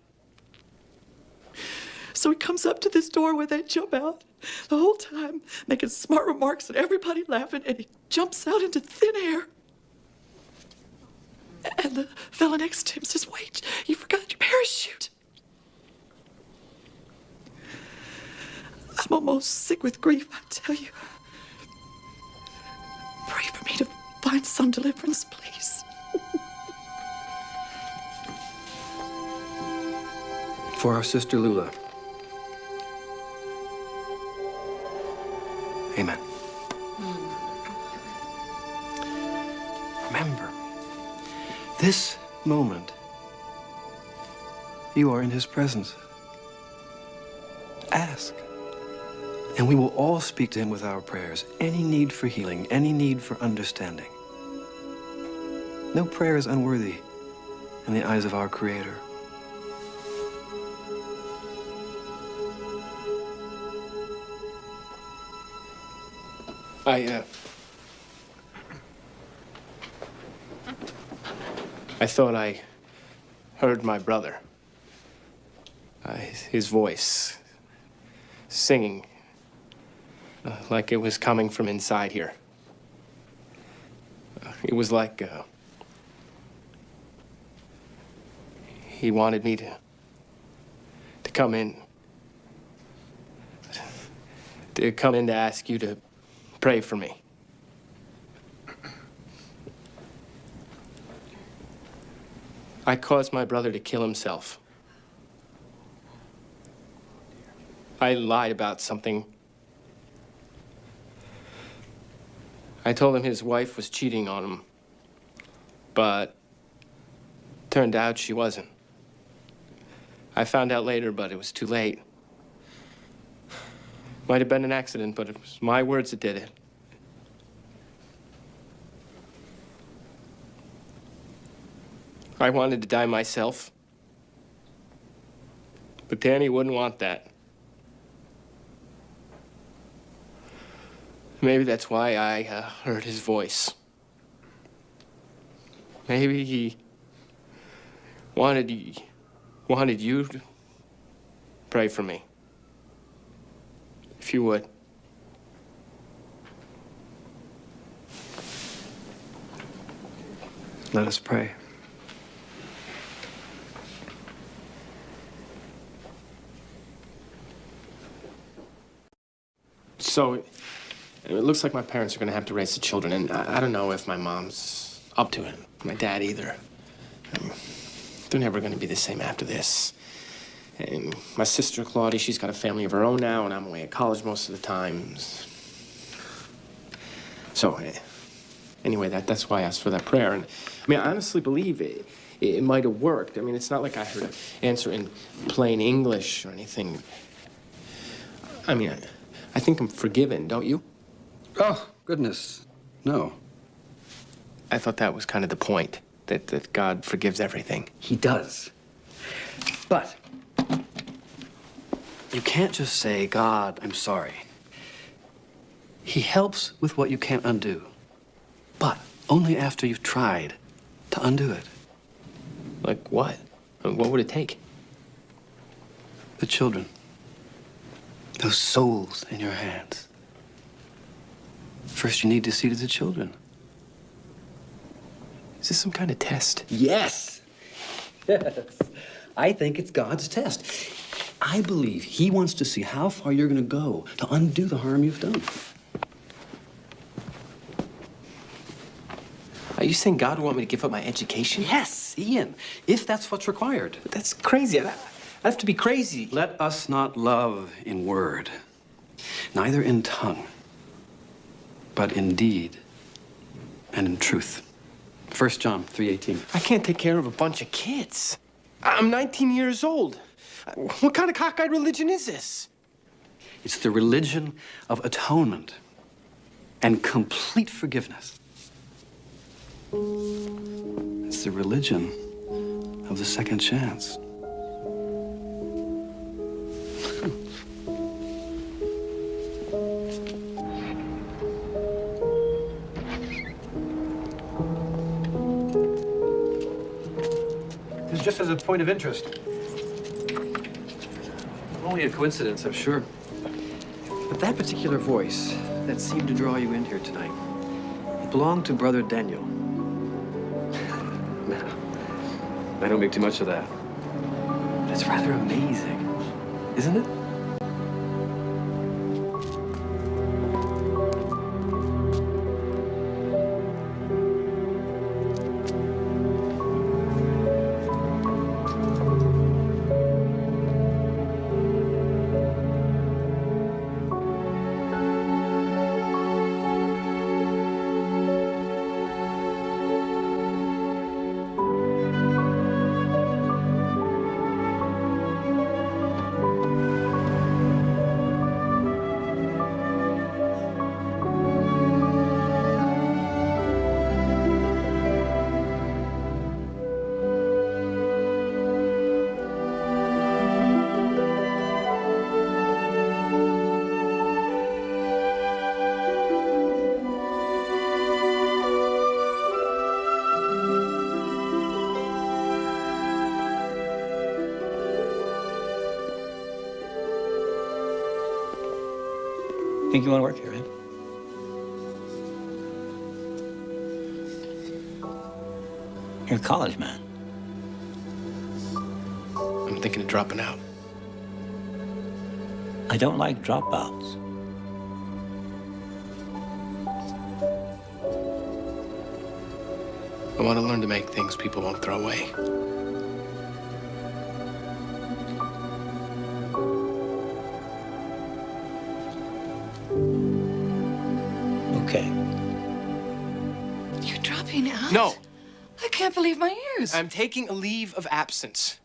So he comes up to this door where they jump out the whole time, making smart remarks and everybody laughing, and he jumps out into thin air. And the fella next to him says, "Wait, you forgot your parachute." I'm almost sick with grief, I tell you. Pray for me to find some deliverance, please. For our sister Lula. Amen. Remember, this moment, you are in his presence. Ask, and we will all speak to him with our prayers. Any need for healing, any need for understanding. No prayer is unworthy in the eyes of our Creator. I thought I heard my brother. His voice singing like it was coming from inside here. It was like he wanted me to come in. To come in to ask you to pray for me. I caused my brother to kill himself. I lied about something. I told him his wife was cheating on him, but turned out she wasn't. I found out later, but it was too late. Might have been an accident, but it was my words that did it. I wanted to die myself, but Danny wouldn't want that. Maybe that's why I heard his voice. Maybe he wanted you to pray for me. If you would. Let us pray. So, it looks like my parents are gonna have to raise the children, and I don't know if my mom's up to it. My dad either. They're never gonna be the same after this. And my sister, Claudia, she's got a family of her own now, and I'm away at college most of the times. So, anyway, that's why I asked for that prayer. And I mean, I honestly believe it might have worked. I mean, it's not like I heard an answer in plain English or anything. I mean, I think I'm forgiven, don't you? Oh, goodness, no. I thought that was kind of the point, that God forgives everything. He does. But you can't just say, God, I'm sorry. He helps with what you can't undo, but only after you've tried to undo it. Like what? I mean, what would it take? The children. Those souls in your hands. First, you need to see to the children. Is this some kind of test? Yes. Yes. I think it's God's test. I believe He wants to see how far you're going to go to undo the harm you've done. Are you saying God would want me to give up my education? Yes, Ian, if that's what's required. But that's crazy. I have to be crazy. Let us not love in word, neither in tongue, but in deed and in truth. 1 John 3:18. I can't take care of a bunch of kids. I'm 19 years old. What kind of cockeyed religion is this? It's the religion of atonement and complete forgiveness. It's the religion of the second chance. This is just as a point of interest. Only a coincidence, I'm sure. But that particular voice that seemed to draw you in here tonight, it belonged to Brother Daniel. Now, I don't make too much of that. But it's rather amazing, isn't it? Think you want to work here, right? You're a college man. I'm thinking of dropping out. I don't like dropouts. I want to learn to make things people won't throw away. Okay. You're dropping out? No. I can't believe my ears. I'm taking a leave of absence.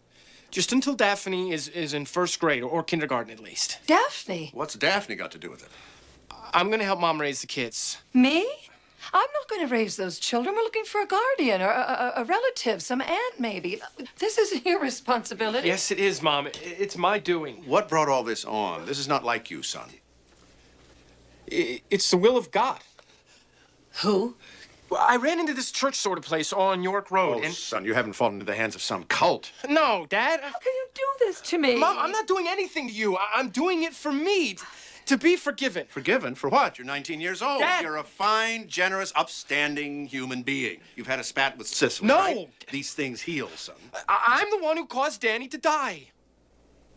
Just until Daphne is in first grade or kindergarten at least. Daphne? What's Daphne got to do with it? I'm gonna help Mom raise the kids. Me? I'm not going to raise those children. We're looking for a guardian or a relative, some aunt maybe. This isn't your responsibility. Yes, it is, Mom. It's my doing. What brought all this on? This is not like you, son. It's the will of God. Who? Well, I ran into this church sort of place on York Road, Oh, and... son, you haven't fallen into the hands of some cult. No, Dad. How can you do this to me? Mom, I'm not doing anything to you. I'm doing it for me, to be forgiven. Forgiven? For what? You're 19 years old. Dad! You're a fine, generous, upstanding human being. You've had a spat with Cicely, No! right? These things heal, son. I'm the one who caused Danny to die.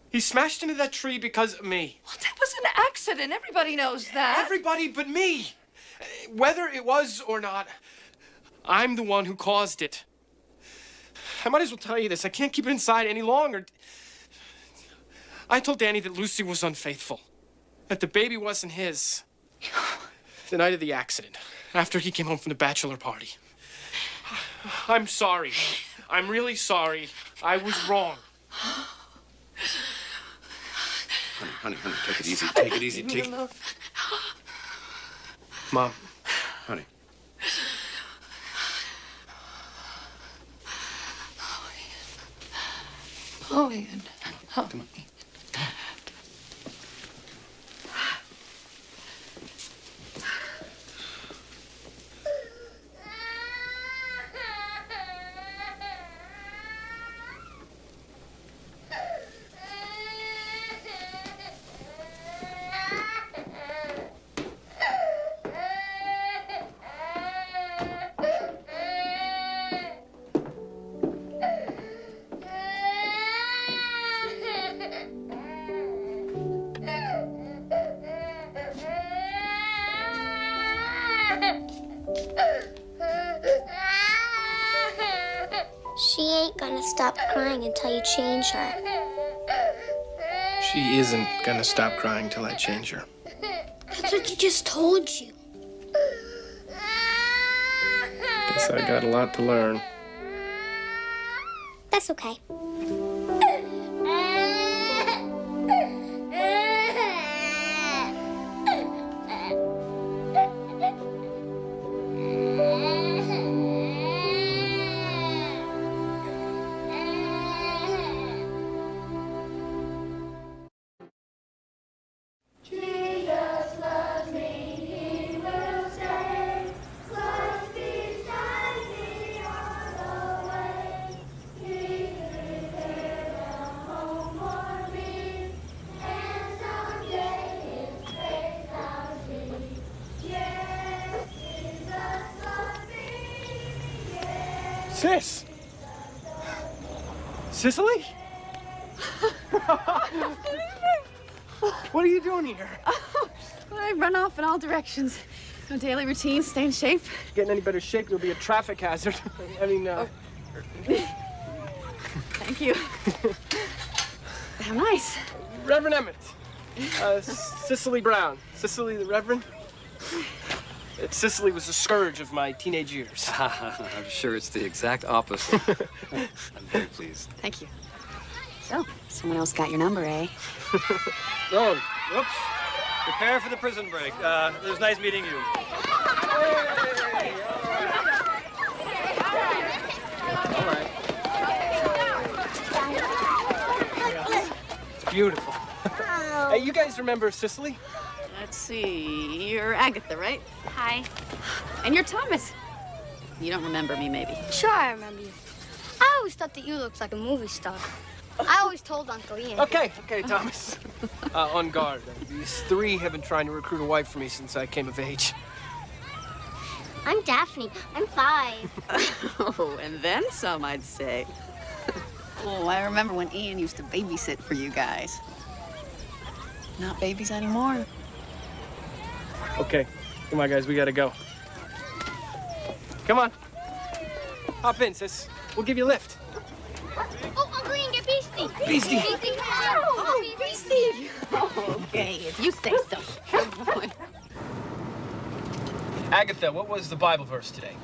He smashed into that tree because of me. Well, that was an accident. Everybody knows that. Everybody but me. Whether it was or not, I'm the one who caused it. I might as well tell you this. I can't keep it inside any longer. I told Danny that Lucy was unfaithful, that the baby wasn't his. The night of the accident, after he came home from the bachelor party. I'm sorry. I'm really sorry. I was wrong. Honey, take it easy. Take it easy. Leave me alone. Mom. Honey. Oh, Ian. Oh, come on. She ain't gonna stop crying until you change her. She isn't gonna stop crying till I change her. That's what you just told you. Guess I got a lot to learn. That's okay. Jesus loves me, he will stay. Christ is shining on the way. He prepared a home for me, and someday his face I'll see. Yes, Jesus loves me, yes. Sis! Cicely? What are you doing here? Well, I run off in all directions. No daily routine, stay in shape. Getting any better shape, you'll be a traffic hazard. I mean, Thank you. How nice. Reverend Emmett. Cicely Brown. Cicely the Reverend. Cicely was the scourge of my teenage years. I'm sure it's the exact opposite. I'm very pleased. Thank you. So, someone else got your number, eh? Oh, whoops. Prepare for the prison break. It was nice meeting you. All right. It's beautiful. Hey, you guys remember Cicely? Let's see. You're Agatha, right? Hi. And you're Thomas. You don't remember me, maybe. Sure, I remember you. I always thought that you looked like a movie star. I always told Uncle Ian. Okay, Thomas. On guard. These three have been trying to recruit a wife for me since I came of age. I'm Daphne. I'm 5. Oh, and then some, I'd say. Oh, I remember when Ian used to babysit for you guys. Not babies anymore. Okay, come on, guys, we gotta go. Come on. Hop in, sis. We'll give you a lift. Oh, Uncle Ian, get Beastie. Beastie. Oh, Beastie. Oh, okay, if you say so. Good boy. Agatha, what was the Bible verse today?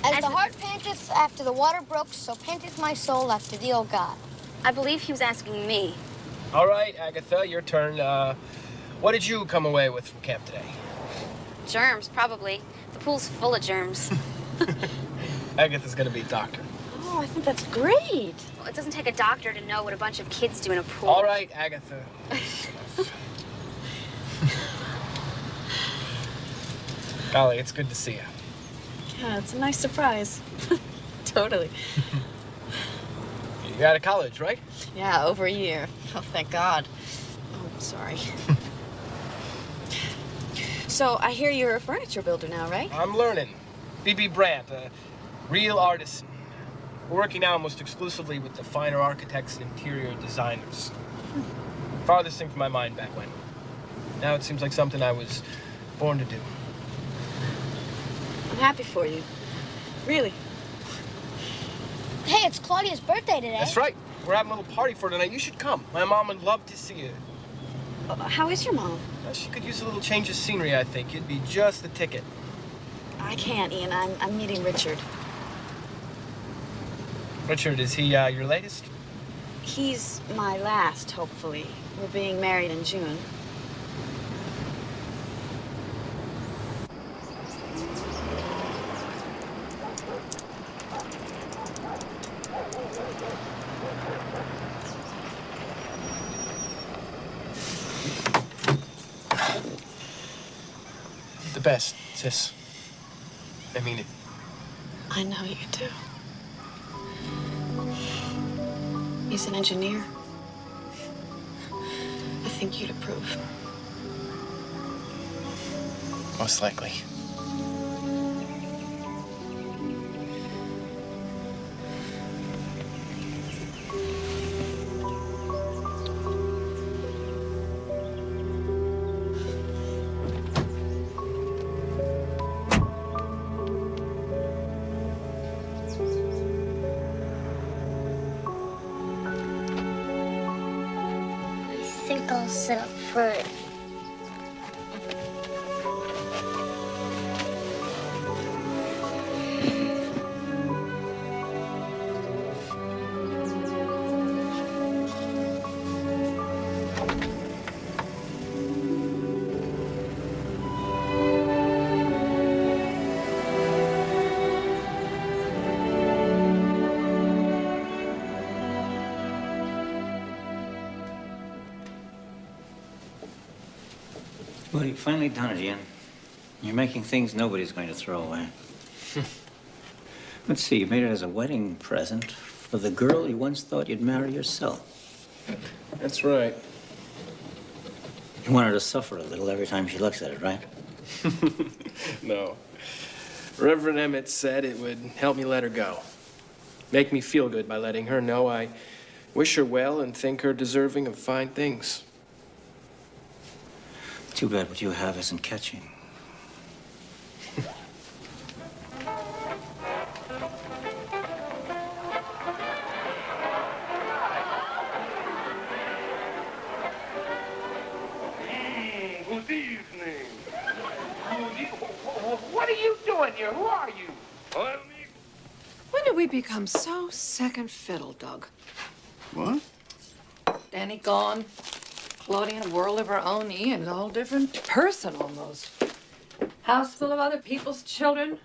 As the heart panteth after the water brooks, so panteth my soul after thee, O God. I believe he was asking me. All right, Agatha, your turn. What did you come away with from camp today? Germs, probably. The pool's full of germs. Agatha's gonna be a doctor. Oh, I think that's great. Well, it doesn't take a doctor to know what a bunch of kids do in a pool. All right, Agatha. Golly, it's good to see you. Yeah, it's a nice surprise. Totally. You're out of college, right? Yeah, over a year. Oh, thank God. Oh, sorry. So, I hear you're a furniture builder now, right? I'm learning. B.B. Brandt, a real artisan. We're working now almost exclusively with the finer architects and interior designers. Farthest thing from my mind back when. Now it seems like something I was born to do. I'm happy for you. Really. Hey, it's Claudia's birthday today. That's right. We're having a little party for her tonight. You should come. My mom would love to see you. How is your mom? She could use a little change of scenery, I think. It'd be just the ticket. I can't, Ian. I'm meeting Richard. Richard, is he your latest? He's my last, hopefully. We're being married in June. The best, sis. I mean it. I know you do. He's an engineer. I think you'd approve. Most likely. I think I'll sit up front. Well, you've finally done it, Ian. You're making things nobody's going to throw away. Let's see, you made it as a wedding present for the girl you once thought you'd marry yourself. That's right. You want her to suffer a little every time she looks at it, right? No. Reverend Emmett said it would help me let her go. Make me feel good by letting her know I wish her well and think her deserving of fine things. Too bad what you have isn't catching. Good evening. What are you doing here? Who are you? When did we become so second fiddle, Doug? What? Danny gone. Claudia in a world of her own. Ian's all different person almost. House full of other people's children.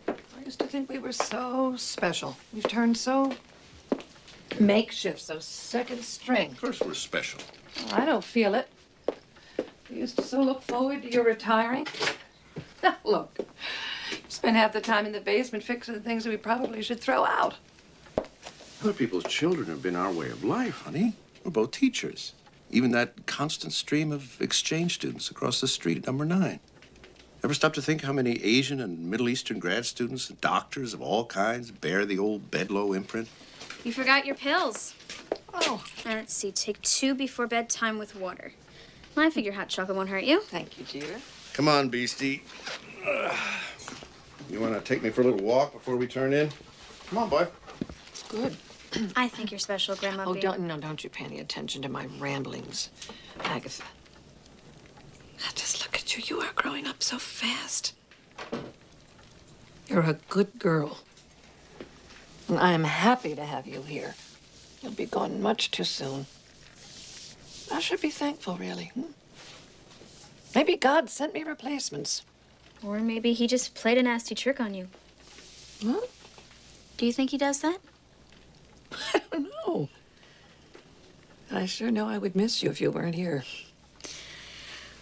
I used to think we were so special. We've turned so makeshift, so second string. Of course we're special. Well, I don't feel it. We used to so look forward to your retiring. Look, spend half the time in the basement fixing things that we probably should throw out. Other people's children have been our way of life, honey. We're both teachers. Even that constant stream of exchange students across the street at number 9. Ever stop to think how many Asian and Middle Eastern grad students and doctors of all kinds bear the old Bedlow imprint? You forgot your pills. Oh. Let's see, take 2 before bedtime with water. I figure hot chocolate won't hurt you. Thank you, dear. Come on, Beastie. You want to take me for a little walk before we turn in? Come on, boy. Good. I think you're special, Grandma Oh, B. don't you pay any attention to my ramblings, Agatha. Just look at you. You are growing up so fast. You're a good girl. And I am happy to have you here. You'll be gone much too soon. I should be thankful, really. Maybe God sent me replacements. Or maybe he just played a nasty trick on you. Huh? Do you think he does that? I don't know. I sure know I would miss you if you weren't here.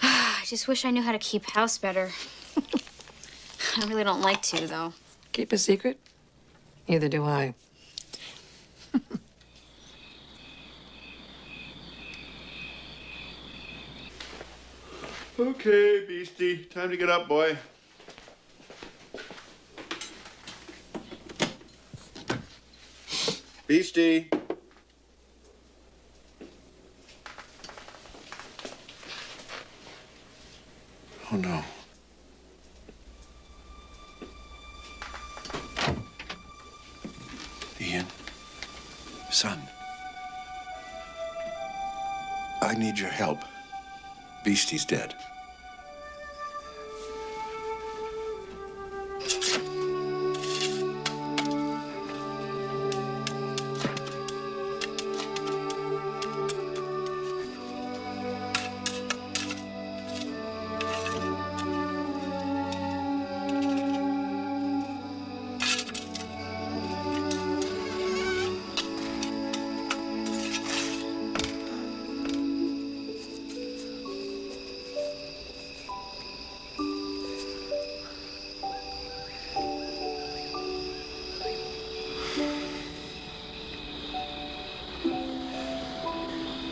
I just wish I knew how to keep house better. I really don't like to, though. Keep a secret? Neither do I. Okay, Beastie. Time to get up, boy. Beastie. Oh, no. Ian. Son. I need your help. Beastie's dead.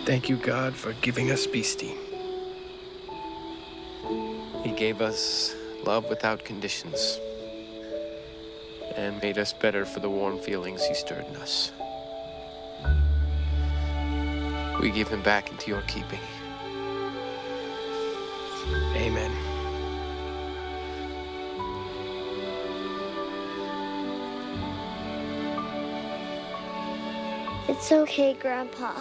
Thank you, God, for giving us Beastie. He gave us love without conditions and made us better for the warm feelings he stirred in us. We give him back into your keeping. Amen. It's okay, Grandpa.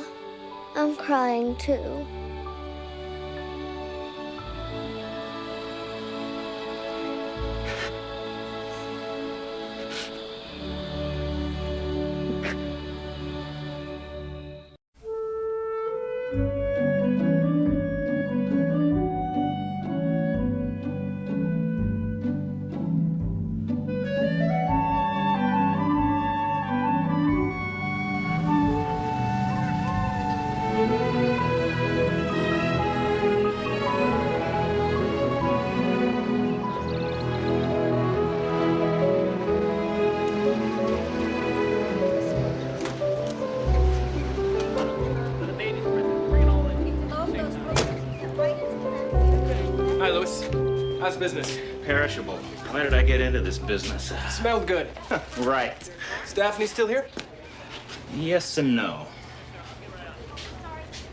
I'm crying too. Hi, Louis. How's business? Perishable. Why did I get into this business? Smelled good. Right. Is Daphne still here? Yes and no.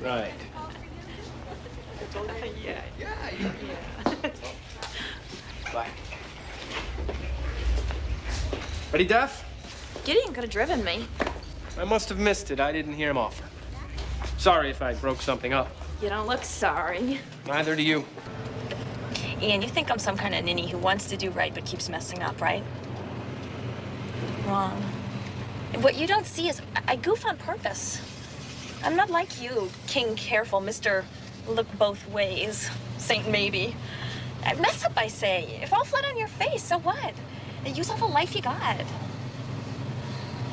Right. Bye. Ready, Daph? Gideon could have driven me. I must have missed it. I didn't hear him offer. Sorry if I broke something up. You don't look sorry. Neither do you. Ian, you think I'm some kind of ninny who wants to do right but keeps messing up, right? Wrong. What you don't see is I goof on purpose. I'm not like you, King Careful, Mr. Look Both Ways, Saint Maybe. I mess up, I say. If I'll flat on your face, so what? Use all the life you got.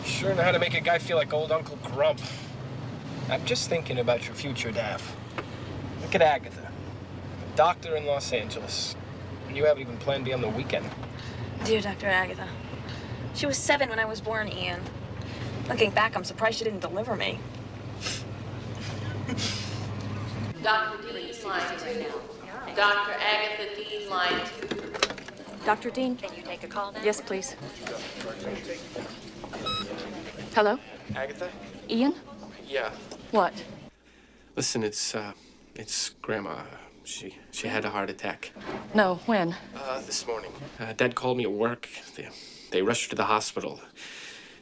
Sure know how to make a guy feel like old Uncle Grump. I'm just thinking about your future, Daph. Look at Agatha, a doctor in Los Angeles. And you haven't even planned beyond the weekend. Dear Dr. Agatha, she was 7 when I was born, Ian. Looking back, I'm surprised she didn't deliver me. Dr. Dean's line 2. Dr. Agatha Dean, line 2. Dr. Dean? Can you take a call now? Yes, please. Hello? Agatha? Ian? Yeah. What? Listen, it's Grandma. She had a heart attack. No, when? This morning. Dad called me at work. They rushed her to the hospital.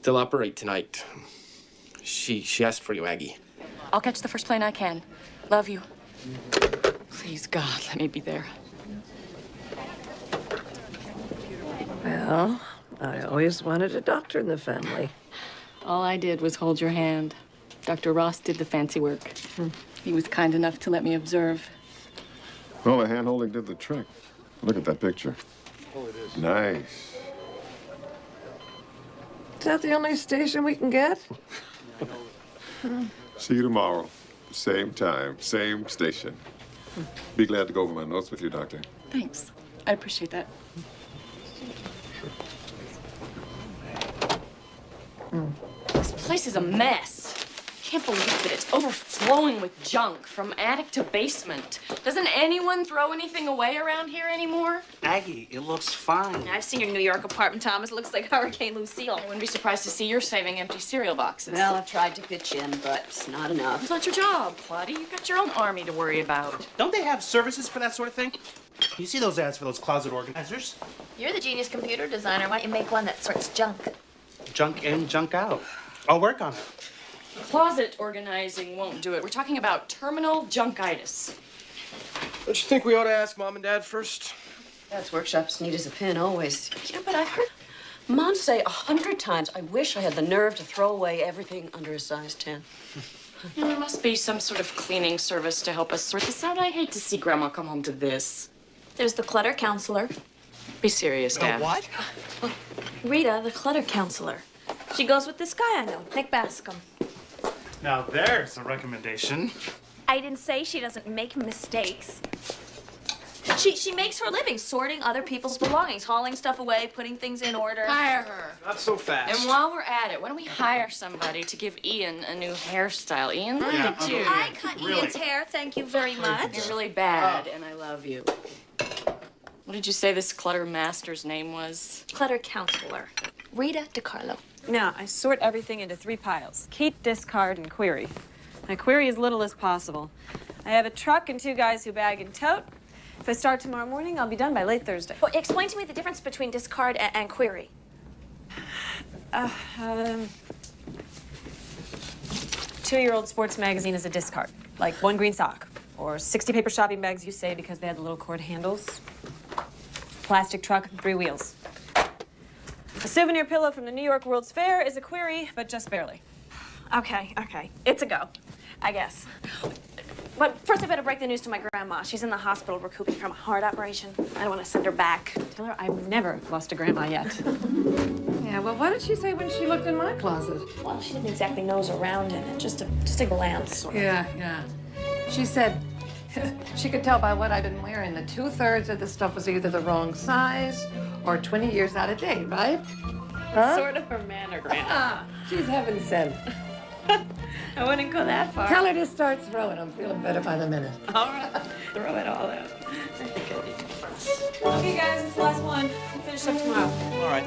They'll operate tonight. She asked for you, Aggie. I'll catch the first plane I can. Love you. Please, God, let me be there. Well, I always wanted a doctor in the family. All I did was hold your hand. Dr. Ross did the fancy work. He was kind enough to let me observe. Well, the hand-holding did the trick. Look at that picture. Oh, it is. Nice. Is that the only station we can get? See you tomorrow. Same time, same station. Be glad to go over my notes with you, Doctor. Thanks. I appreciate that. This place is a mess. Can't believe it. It's overflowing with junk from attic to basement. Doesn't anyone throw anything away around here anymore? Aggie, it looks fine. I've seen your New York apartment, Thomas. It looks like Hurricane Lucille. I wouldn't be surprised to see you're saving empty cereal boxes. Well, I've tried to pitch in, but it's not enough. It's not your job, Claudia. You've got your own army to worry about. Don't they have services for that sort of thing? You see those ads for those closet organizers? You're the genius computer designer. Why don't you make one that sorts junk? Junk in, junk out. I'll work on it. Closet organizing won't do it. We're talking about terminal junkitis. Don't you think we ought to ask Mom and Dad first? Dad's workshop's neat as a pin, always. Yeah, but I've heard Mom say 100 times, I wish I had the nerve to throw away everything under a size 10. Yeah, there must be some sort of cleaning service to help us sort this out. I hate to see Grandma come home to this. There's the clutter counselor. Be serious, Dad. What? Rita, the clutter counselor. She goes with this guy I know, Nick Bascom. Now there's a recommendation. I didn't say she doesn't make mistakes. She makes her living sorting other people's belongings, hauling stuff away, putting things in order. Hire her. Not so fast. And while we're at it, why don't we hire somebody to give Ian a new hairstyle? Ian, look at you. I cut Ian's hair, thank you very much. You're really bad, and I love you. What did you say this clutter master's name was? Clutter counselor, Rita DiCarlo. Now, I sort everything into 3 piles. Keep, discard, and query. I query as little as possible. I have a truck and 2 guys who bag and tote. If I start tomorrow morning, I'll be done by late Thursday. Well, explain to me the difference between discard and query. 2-year-old sports magazine is a discard, like 1 green sock, or 60 paper shopping bags, you say, because they had the little cord handles. Plastic truck, 3 wheels. A souvenir pillow from the New York World's Fair is a query, but just barely. Okay. It's a go, I guess. But first I better break the news to my grandma. She's in the hospital recouping from a heart operation. I don't want to send her back. Tell her I've never lost a grandma yet. Yeah, well, what did she say when she looked in my closet? Well, she didn't exactly nose around in it, just a glance. Sort of. Yeah. She said she could tell by what I'd been wearing that 2/3 of the stuff was either the wrong size or 20 years out of date, right? Huh? Sort of her manogram. She's heaven sent. I wouldn't go that far. Tell her to start throwing. I'm feeling better by the minute. All right. Throw it all out. I think I need to. Okay, guys, it's the last one. We'll finish up tomorrow. All right.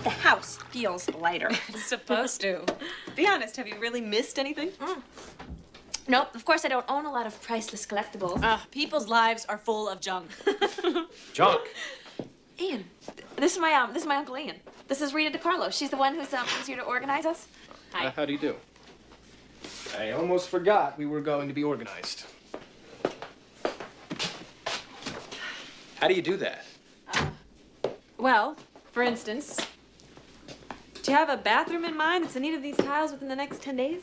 The house feels lighter. It's supposed to. Be honest, have you really missed anything? Nope, of course I don't own a lot of priceless collectibles. People's lives are full of junk. Junk. Ian, this is my Uncle Ian. This is Rita DiCarlo. She's the one who's here to organize us. Hi. How do you do? I almost forgot we were going to be organized. How do you do that? Well, for instance, do you have a bathroom in mind that's in need of these tiles within the next 10 days?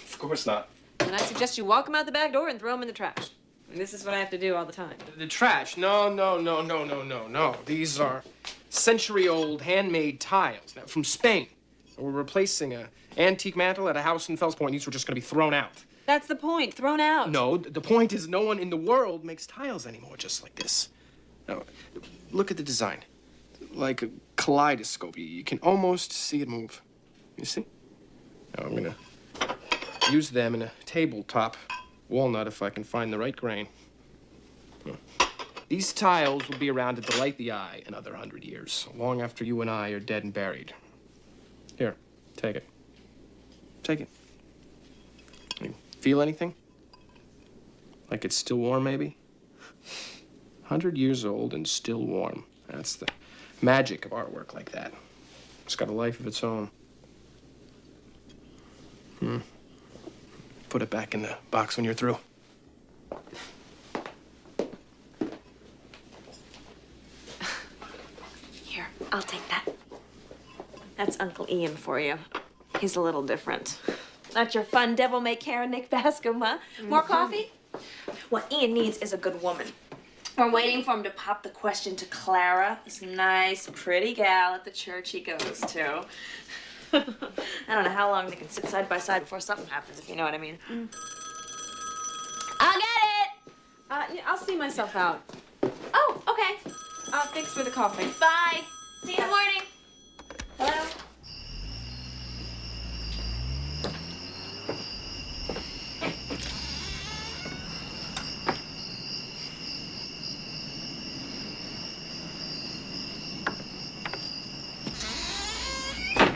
Of course not. Then I suggest you walk them out the back door and throw them in the trash. And this is what I have to do all the time. The trash? No. These are century-old handmade tiles from Spain. We're replacing an antique mantle at a house in Fells Point. These were just going to be thrown out. That's the point. Thrown out. No, the point is no one in the world makes tiles anymore just like this. Now, look at the design. Like a kaleidoscope. You can almost see it move. You see? Now I'm going to use them in a tabletop walnut if I can find the right grain. These tiles will be around to delight the eye another 100 years, long after you and I are dead and buried. Here, take it. Take it. You feel anything? Like it's still warm, maybe? 100 years old and still warm. That's the magic of artwork like that. It's got a life of its own. Put it back in the box when you're through. Here, I'll take that. That's Uncle Ian for you. He's a little different. Not your fun devil-may-care Nick Bascom, huh? More coffee? What Ian needs is a good woman. We're waiting for him to pop the question to Clara, this nice, pretty gal at the church he goes to. I don't know how long they can sit side by side before something happens, if you know what I mean. I'll get it! Yeah, I'll see myself out. Oh, okay. Thanks for the coffee. Bye. See you in the morning. Hello?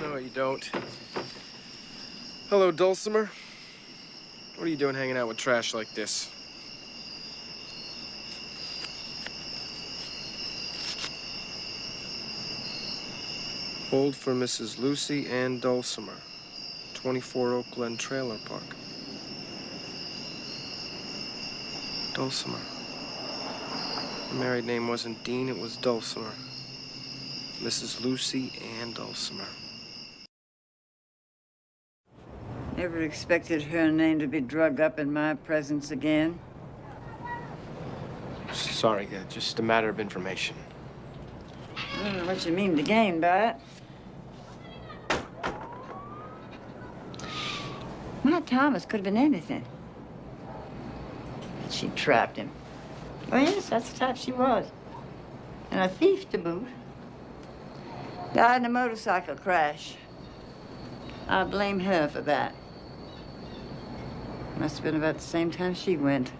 No, you don't. Hello, Dulcimer. What are you doing hanging out with trash like this? Hold for Mrs. Lucy Ann Dulcimer, 24 Oak Glen Trailer Park. Dulcimer. Her married name wasn't Dean, it was Dulcimer. Mrs. Lucy Ann Dulcimer. Never expected her name to be drug up in my presence again. Sorry, just a matter of information. I don't know what you mean to gain by it. My Thomas could have been anything. She trapped him. Oh, yes, that's the type she was. And a thief to boot. Died in a motorcycle crash. I blame her for that. Must have been about the same time she went.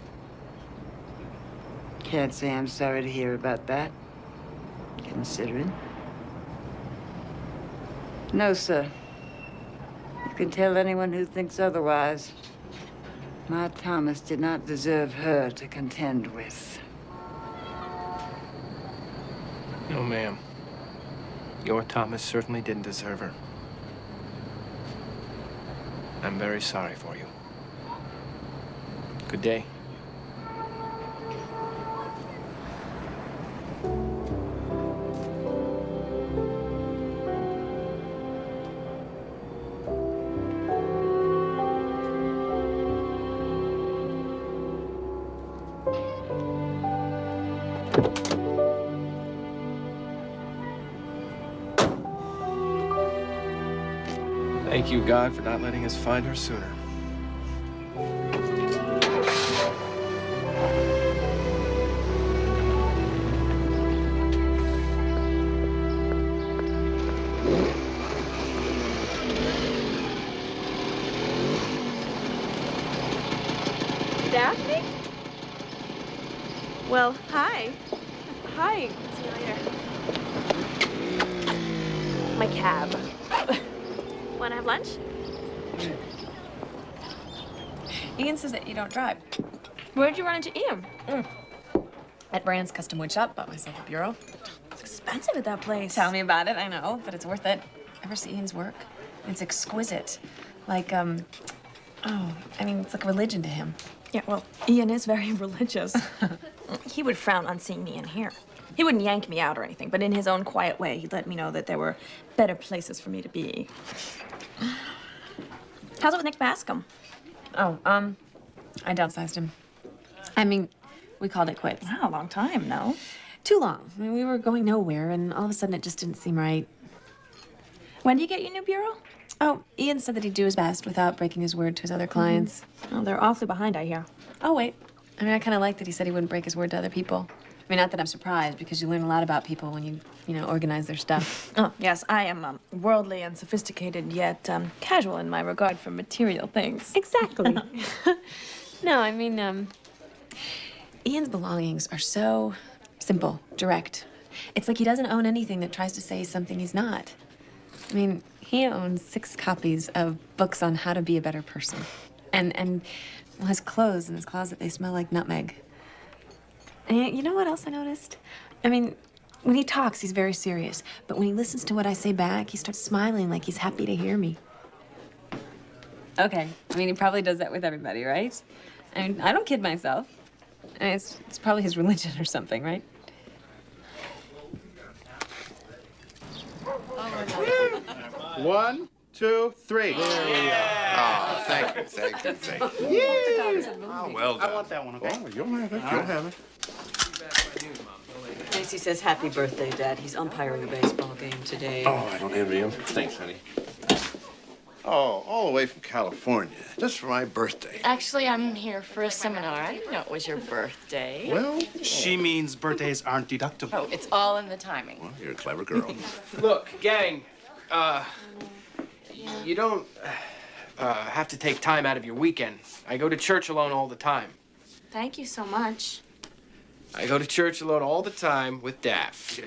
Can't say I'm sorry to hear about that, considering. No, sir. You can tell anyone who thinks otherwise. My Thomas did not deserve her to contend with. No, ma'am. Your Thomas certainly didn't deserve her. I'm very sorry for you. Good day. Thank you, God, for not letting us find her sooner. Daphne? Well, hi. Hi. See you later. My cab. Want to have lunch? Ian says that you don't drive. Where'd you run into Ian? At Brand's Custom Wood Shop, bought myself a bureau. It's expensive at that place. Tell me about it, I know, but it's worth it. Ever see Ian's work? It's exquisite. Like, it's like religion to him. Yeah, well, Ian is very religious. He would frown on seeing me in here. He wouldn't yank me out or anything, but in his own quiet way, he'd let me know that there were better places for me to be. How's it with Nick Bascom? Oh, I downsized him. I mean, we called it quits. Wow, a long time, no? Too long. I mean, we were going nowhere, and all of a sudden it just didn't seem right. When do you get your new bureau? Oh, Ian said that he'd do his best without breaking his word to his other clients. Oh, they're awfully behind, I hear. Oh, wait. I mean, I kind of like that he said he wouldn't break his word to other people. I mean, not that I'm surprised, because you learn a lot about people when you organize their stuff. Oh, yes, I am worldly and sophisticated, yet casual in my regard for material things. Exactly. No, I mean, Ian's belongings are so simple, direct. It's like he doesn't own anything that tries to say something he's not. I mean, he owns 6 copies of books on how to be a better person. And well, his clothes in his closet, they smell like nutmeg. And you know what else I noticed? I mean, when he talks, he's very serious. But when he listens to what I say back, he starts smiling like he's happy to hear me. Okay. I mean, he probably does that with everybody, right? I mean, I don't kid myself. I mean, it's probably his religion or something, right? One, 2, 3. There we are. Oh, thank you, thank you, thank you. Yay! Oh, well done. I want that one, okay? Oh, you'll have it, you'll have it. Casey says happy birthday, Dad. He's umpiring a baseball game today. Oh, I don't envy him. Thanks, honey. Oh, all the way from California, just for my birthday. Actually, I'm here for a seminar. I didn't know it was your birthday. Well, She means birthdays aren't deductible. Oh, it's all in the timing. well, you're a clever girl. Look, gang, you don't have to take time out of your weekend. I go to church alone all the time. Thank you so much. I go to church alone all the time with Daff.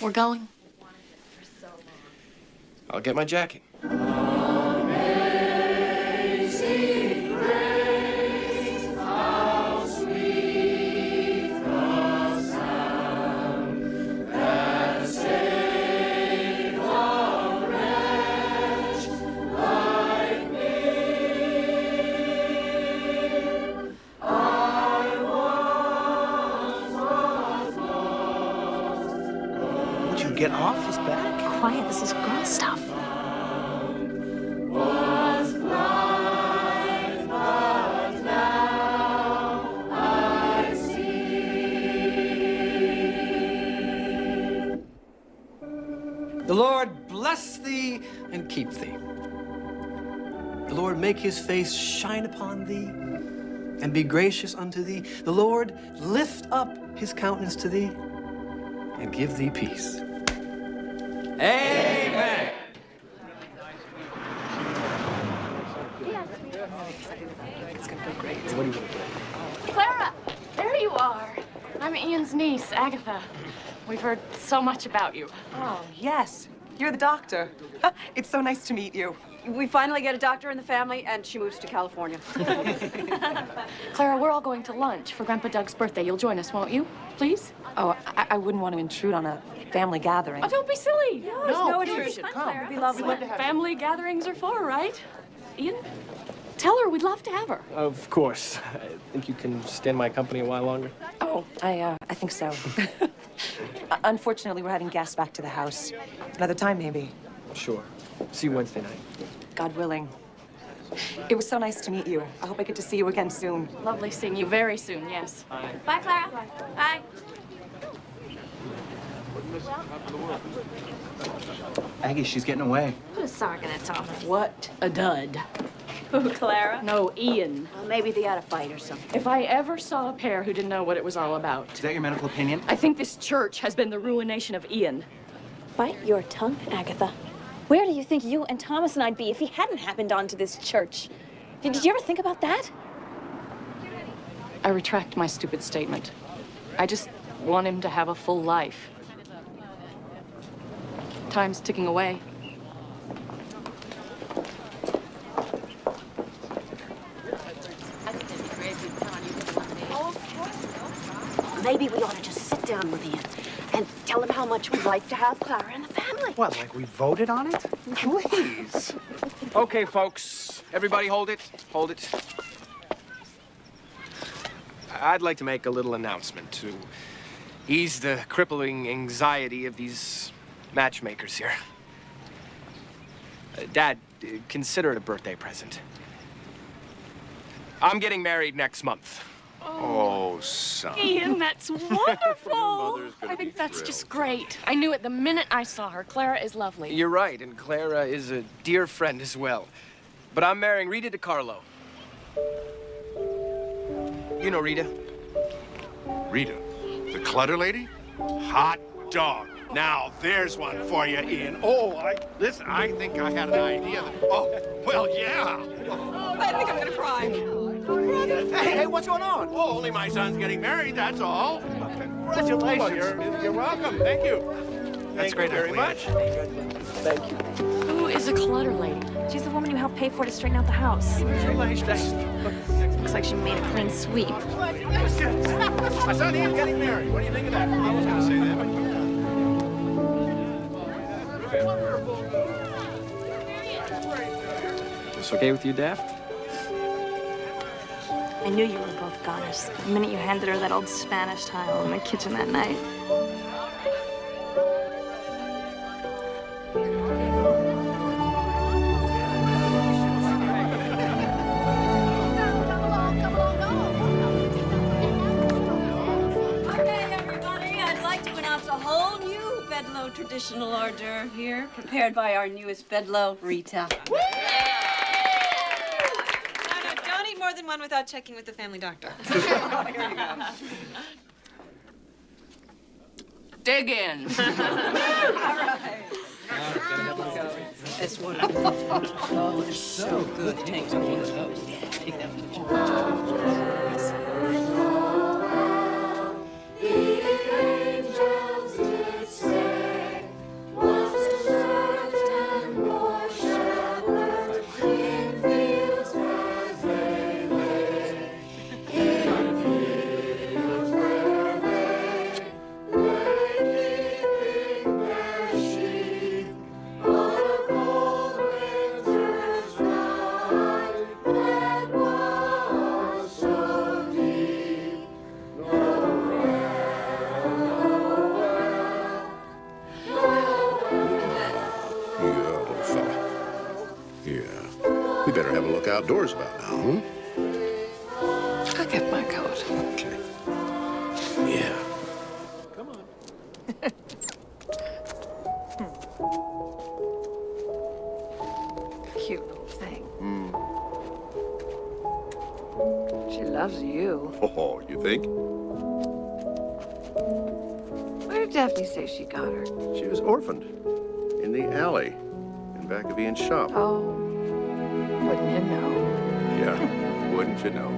We're going. I'll get my jacket. Would you get off his back? Quiet, this is girl stuff. The Lord bless thee and keep thee. The Lord make his face shine upon thee and be gracious unto thee. The Lord lift up his countenance to thee and give thee peace. Amen. Clara, there you are. I'm Ian's niece, Agatha. We've heard so much about you. Oh, yes. You're the doctor. It's so nice to meet you. We finally get a doctor in the family, and she moves to California. Clara, we're all going to lunch for Grandpa Doug's birthday. You'll join us, won't you? Please? Oh, I wouldn't want to intrude on a family gathering. Oh, don't be silly. No intrusion. Come. It'd be lovely. That's what family gatherings are for, right? Ian, tell her we'd love to have her. Of course. I think you can stand my company a while longer. Oh, I think so. Unfortunately, we're having guests back to the house. Another time, maybe. Sure. See you Wednesday night. God willing. It was so nice to meet you. I hope I get to see you again soon. Lovely seeing you very soon, yes. Bye. Bye, Clara. Bye. Aggie, she's getting away. Who's sogging it off? What a dud. Who, Clara? No, Ian. Well, maybe they had a fight or something. If I ever saw a pair who didn't know what it was all about, Is that your medical opinion? I think this church has been the ruination of Ian. Bite your tongue, Agatha. Where do you think you and Thomas and I'd be if he hadn't happened onto this church? Did you ever think about that? I retract my stupid statement. I just want him to have a full life. Time's ticking away. Maybe we ought to just sit down with Ian and tell him how much we'd like to have Clara in the family. What, like we voted on it? Please. Okay, folks. Everybody hold it. Hold it. I'd like to make a little announcement to ease the crippling anxiety of these matchmakers here. Dad, consider it a birthday present. I'm getting married next month. Oh, son. Ian, that's wonderful. I think that's just great. I knew it the minute I saw her. Clara is lovely. You're right, and Clara is a dear friend as well. But I'm marrying Rita DiCarlo. You know Rita. Rita, the clutter lady? Hot dog. Now, there's one for you, Ian. Oh, listen, I think I had an idea. Oh, well, yeah. I think I'm gonna cry. Hey, what's going on? Oh, only my son's getting married, that's all. Congratulations. Well, you're welcome. Thank you. That's great very much. Thank you. Who is a clutter lady? She's the woman you helped pay for to straighten out the house. Looks like she made a clean sweep. My son Ian's getting married. What do you think of that? I was going to say that, but... This okay with you, Daft? I knew you were both goners the minute you handed her that old Spanish tile in the kitchen that night. traditional hors d'oeuvre here, prepared by our newest bedlow, Rita. No, don't eat more than one without checking with the family doctor. Dig in. That's one of them. Oh, they're so good. Take one of those. Yeah, take that one. Yeah. We better have a look outdoors about now, huh? I'll get my coat. Okay. Yeah. Come on. Cute little thing. She loves you. Oh, you think? Where did Daphne say she got her? She was orphaned in the alley in back of Ian's shop. Oh, wouldn't you know? Yeah, wouldn't you know?